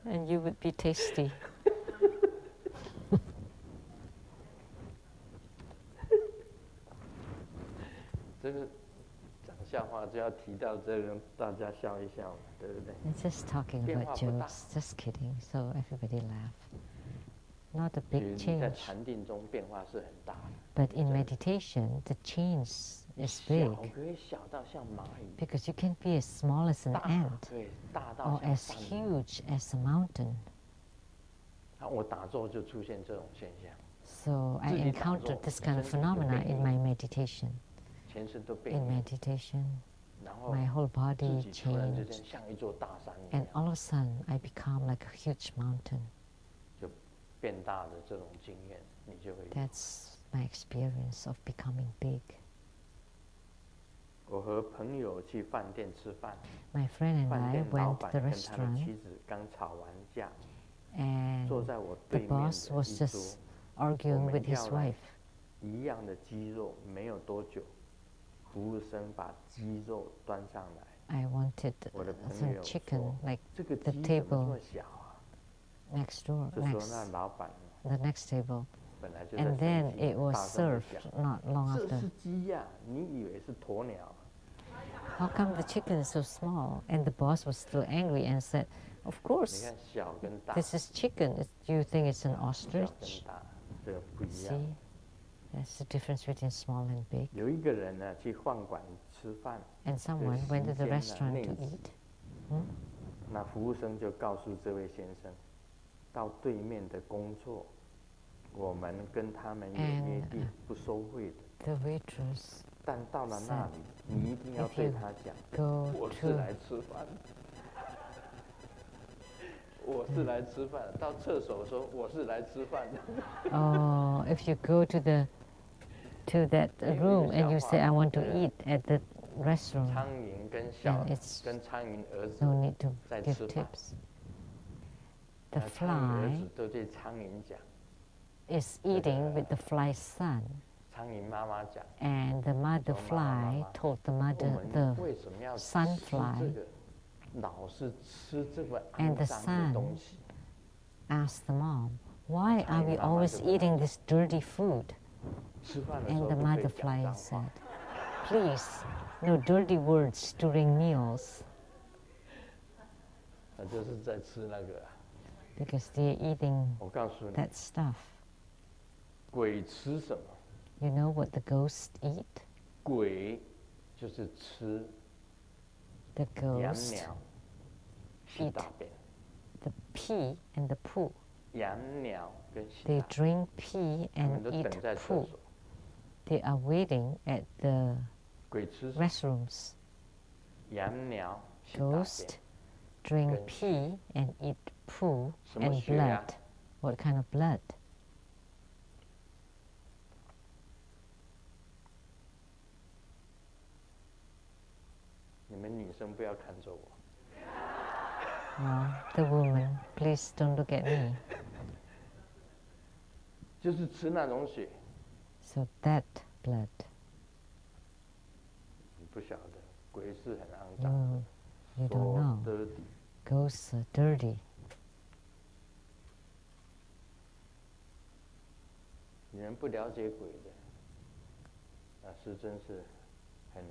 And you would be tasty. 这个讲笑话就要提到这个，大家笑一笑，对不对？ It's just talking about jokes, just kidding. So everybody laugh. Not a big change. 在禅定中变化是很大的。But in meditation, the change is big. 可以小到像蚂蚁。Because you can be as small as an ant, 对，大到 or as huge as a mountain. 我打坐就出现这种现象。So I encountered this kind of phenomena in my meditation. 全身都变。In meditation, my whole body changed, 像一座大山一 and 样。 all of a sudden I become like a huge mountain. 就变大的这种经验，你就会。That's my experience of becoming big. 我和朋友去饭店吃饭。 My friend and 饭 I 店老 went to 板 the 跟他的 restaurant, 妻子刚吵完架， and 坐在我 the 对面 boss 的 was 一桌。 just arguing with his wife. 一样的鸡肉，没有多久，服务生把鸡肉端上来。 I wanted 我的朋 some 友 chicken, 说 like 这个 the 鸡怎么这 table 么小啊？ next door, 这时候那老板 the next table. 本来就在 And 生 then 气 it was 大声地 served 讲 not long 这 after. 是鸡呀，你以为是鸵鸟？ How come the chicken is so small? And the boss was still angry and said, "Of 你 course, 看小跟大， this is chicken. Do you think it's an 小跟 ostrich?" 大，这个不一样。 See, that's the difference between small and big. 有一个人呢去饭馆吃饭， And someone went to the 时间呢， restaurant to 内 eat. 那服务生就告诉这位先生，到对面的工作，我们跟他们有约定，不收费的。 The waitress 但到了那里，你一定要对他讲， go 我是 to 来吃饭的。我是来吃饭的。到厕所说我是来吃饭的。oh, if you go to that room and you say, "I want to eat at the restaurant," 苍蝇跟 then it's 苍蝇儿子 no need to 在 give 吃饭。 tips. The 苍蝇儿 fly 子都对苍蝇讲， is eating with the fly's son. 苍蝇妈妈讲， And the mother fly told the 我 mother, 们 the 为什么要吃 sun 这 fly 个，老是吃这个 and 肮 the 脏的 son 东西？ asked the mom, "Why are we always eating this dirty food?" 吃饭的时 And 候 the 不可以 mother 讲 fly 脏 said, 话。 "Please, no dirty words during meals." 那就是在吃那个。 Because they're eating 我告诉你， that stuff. 鬼吃什么？ You know what the ghosts eat? 鬼就是吃 The 羊 ghost 鸟、吃 eat 大便。the pee and the poo. 养鸟跟洗 They 大 drink pee 他们 and 都 eat 等在厕 poo. 所。 They are waiting at the 鬼吃屎， restrooms. 养鸟洗大 Ghost 便， drink 跟 pee and eat poo 什么 and 血呀 blood. What kind of blood? 你们女生不要看着我。 The woman, please don't look at me. 就是吃那种血， So that blood. 你不晓得，鬼是很肮脏 You 的 don't know. ，so dirty。 Ghosts are dirty. 你们不了解鬼的，那是真是很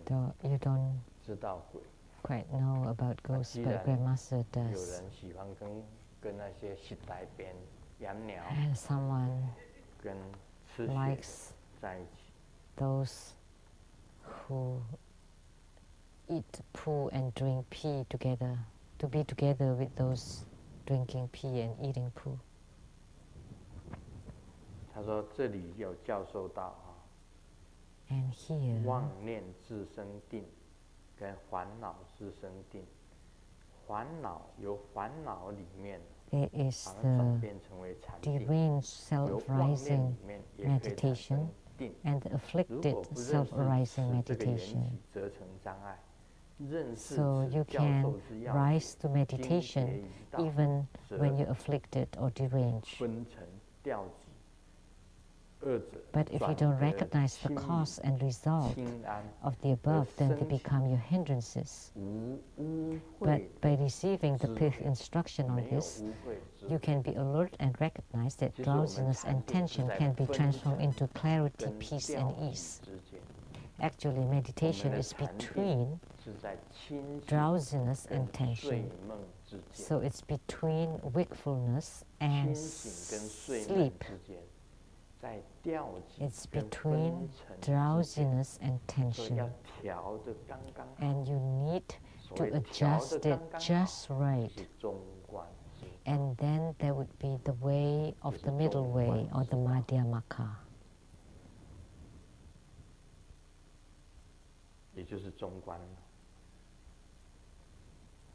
You don't 知道鬼。 quite know about ghosts, but Grandmaster 有 does. 人喜欢跟那些洗大便、养鸟 And someone 跟吃血 likes 在一起， those who eat poo and drink pee together, to be together with those drinking pee and eating poo. 他说这里有教授到 And here, 妄念自生定，跟烦恼自生定。烦恼由烦恼里面 it is 把它转 the 变成为禅定， deranged 由妄念 self-rising 里面也可以产 meditation 生定。 and the 如 afflicted 果不认识 self-arising 这个缘 meditation. 起，则成障碍。认识 So you 教 can 授之要 rise to 经别 meditation 一道 even 则 when you're afflicted or deranged. 昏沉掉级，二者 But if you 转 don't 得 recognize the 清 cause and result 清安， of the above, then they become your hindrances. 无污 But 秽 by receiving the 智 fifth 慧， instruction on 没有 this, 污秽智 you 慧。 can be alert and recognize that 其实我们 drowsiness 禅 and 定是 tension 在 can be 昏 transformed 沉 into clarity, 跟 peace, 掉 and 级 ease. 之间， Actually, 我们 meditation 的 is 禅定 between 是在清醒 drowsiness 跟 and 睡 tension. 梦之间， So it's between wakefulness 清 and 醒跟睡梦 sleep. 之间，在掉级 It's 跟 between 昏沉之间， drowsiness and 所以要 tension. 调的刚刚好。 And you need 所 to 谓调 adjust 的 it 刚刚好， just 就 right. 是中观之道。 And then there would be the way of the middle way or the Madhyamaka. 也就是中观了。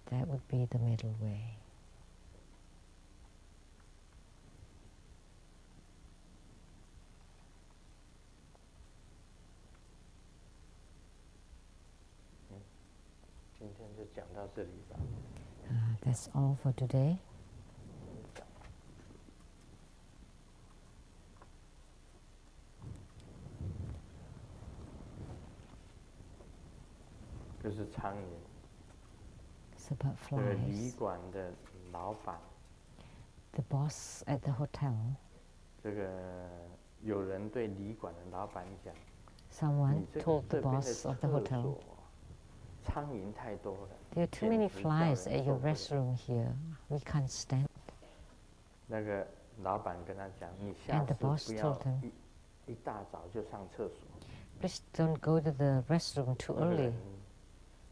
That would be the middle way. Mm. 今天就讲到这里吧。 That's all for today. 就是苍蝇， It's about 这个旅 flies. 馆的老板， The boss at the hotel, 这个有人对旅馆的老板讲：“ someone 你这 told 这 the 边的 boss 厕 of the hotel, 所苍蝇太多了， there are too 简 many 直叫 flies 人 at 受 your 不了。 restroom here. We can't stand. ”那个老板跟他讲：“你下 And the 次 boss 不要 told him, 一大早就上厕所。” Please don't go to the restroom too 那个 early. 人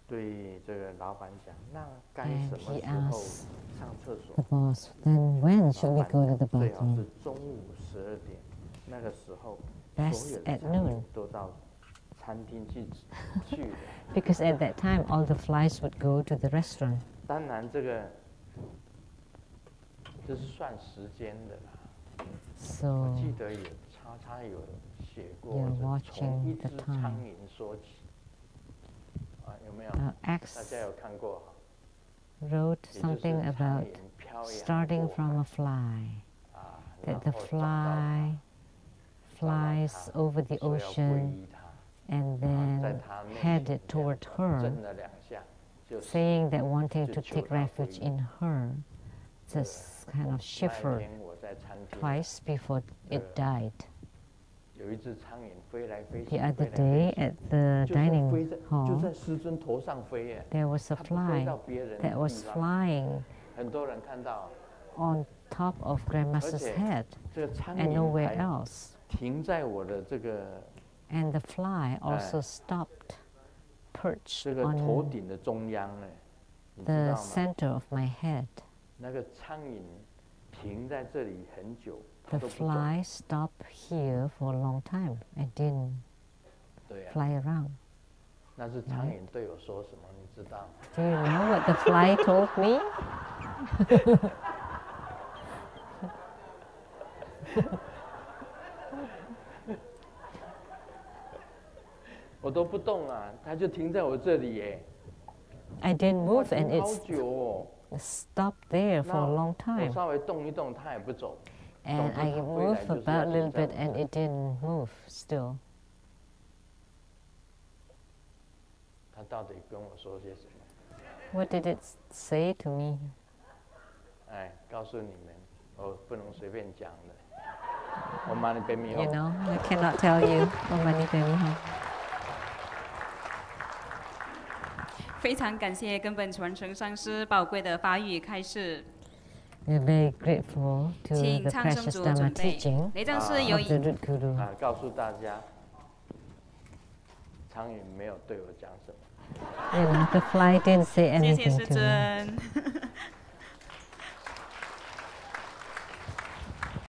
对这个老板讲：“那该 And 什么 he 时候 asked 上厕所 the？” boss, then when should we 老 go 板 to the 最好 bathroom? 是中午12点，那个时候 Best 所有的 at 苍 noon. 蝇都到餐厅去的。 Because at that time, all the flies would go to the restaurant. 当然，这是算时间的啦。 So 我记得有常常有写过 You're 是从 watching 一 the 只 time. 苍蝇说起。有没有？ X 大家有看过？ wrote 也就是 something 苍 about 蝇漂洋 starting 过 from 海 a fly, 然 that the 后找到 fly 它 flies 找到它 over the 说要皈 ocean 依它 and 在 then 它面 headed 前这样 toward her, 震了2下，就是 saying that wanting 就 to 求 take 它皈 refuge 依。 in her, just kind of 那一 shivered 天我在餐厅 twice before it died. 有一只苍蝇飞来飞 The 去， other 飞来 day 飞去 at the 就在 dining 飞在就 hall, 在师尊头上飞耶， there was a 它不飞 fly 到别人的 that 地 was 方。 flying 很多人看到 on top of Grandmaster's 而且 head 这个苍 and 蝇 nowhere 还 else. 停在我的这个 And the fly also stopped perched 这个头 on 顶的中央呢，你知 the 道吗？ center of my head. 那个苍蝇停在这里很久， The fly stopped here for a long time and didn't fly around. 那是苍蝇对我说什么？你知道？ Do you know what the fly told me? 我都不动啊，它就停在我这里耶。I didn't move and 好 it 久哦。 stopped there for a long 我 time. 稍微动一动，它也不走。 And I moved about a little bit and it didn't move still. 它到底跟我说些什么？ What did it say to me? 哎，告诉你们，我不能随便讲的。我妈你别迷 You know, I cannot tell you. Oh, many baby. 非常感谢根本传承上师宝贵的法语开示。 We're very grateful to 请 the 唱圣 precious 组 Dharma 准备。 teaching 雷藏师有 of the Root Guru. 啊，告诉大家，苍蝇没有对我讲什么。 You know, the fly didn't say 谢谢 anything 师 to me. 尊。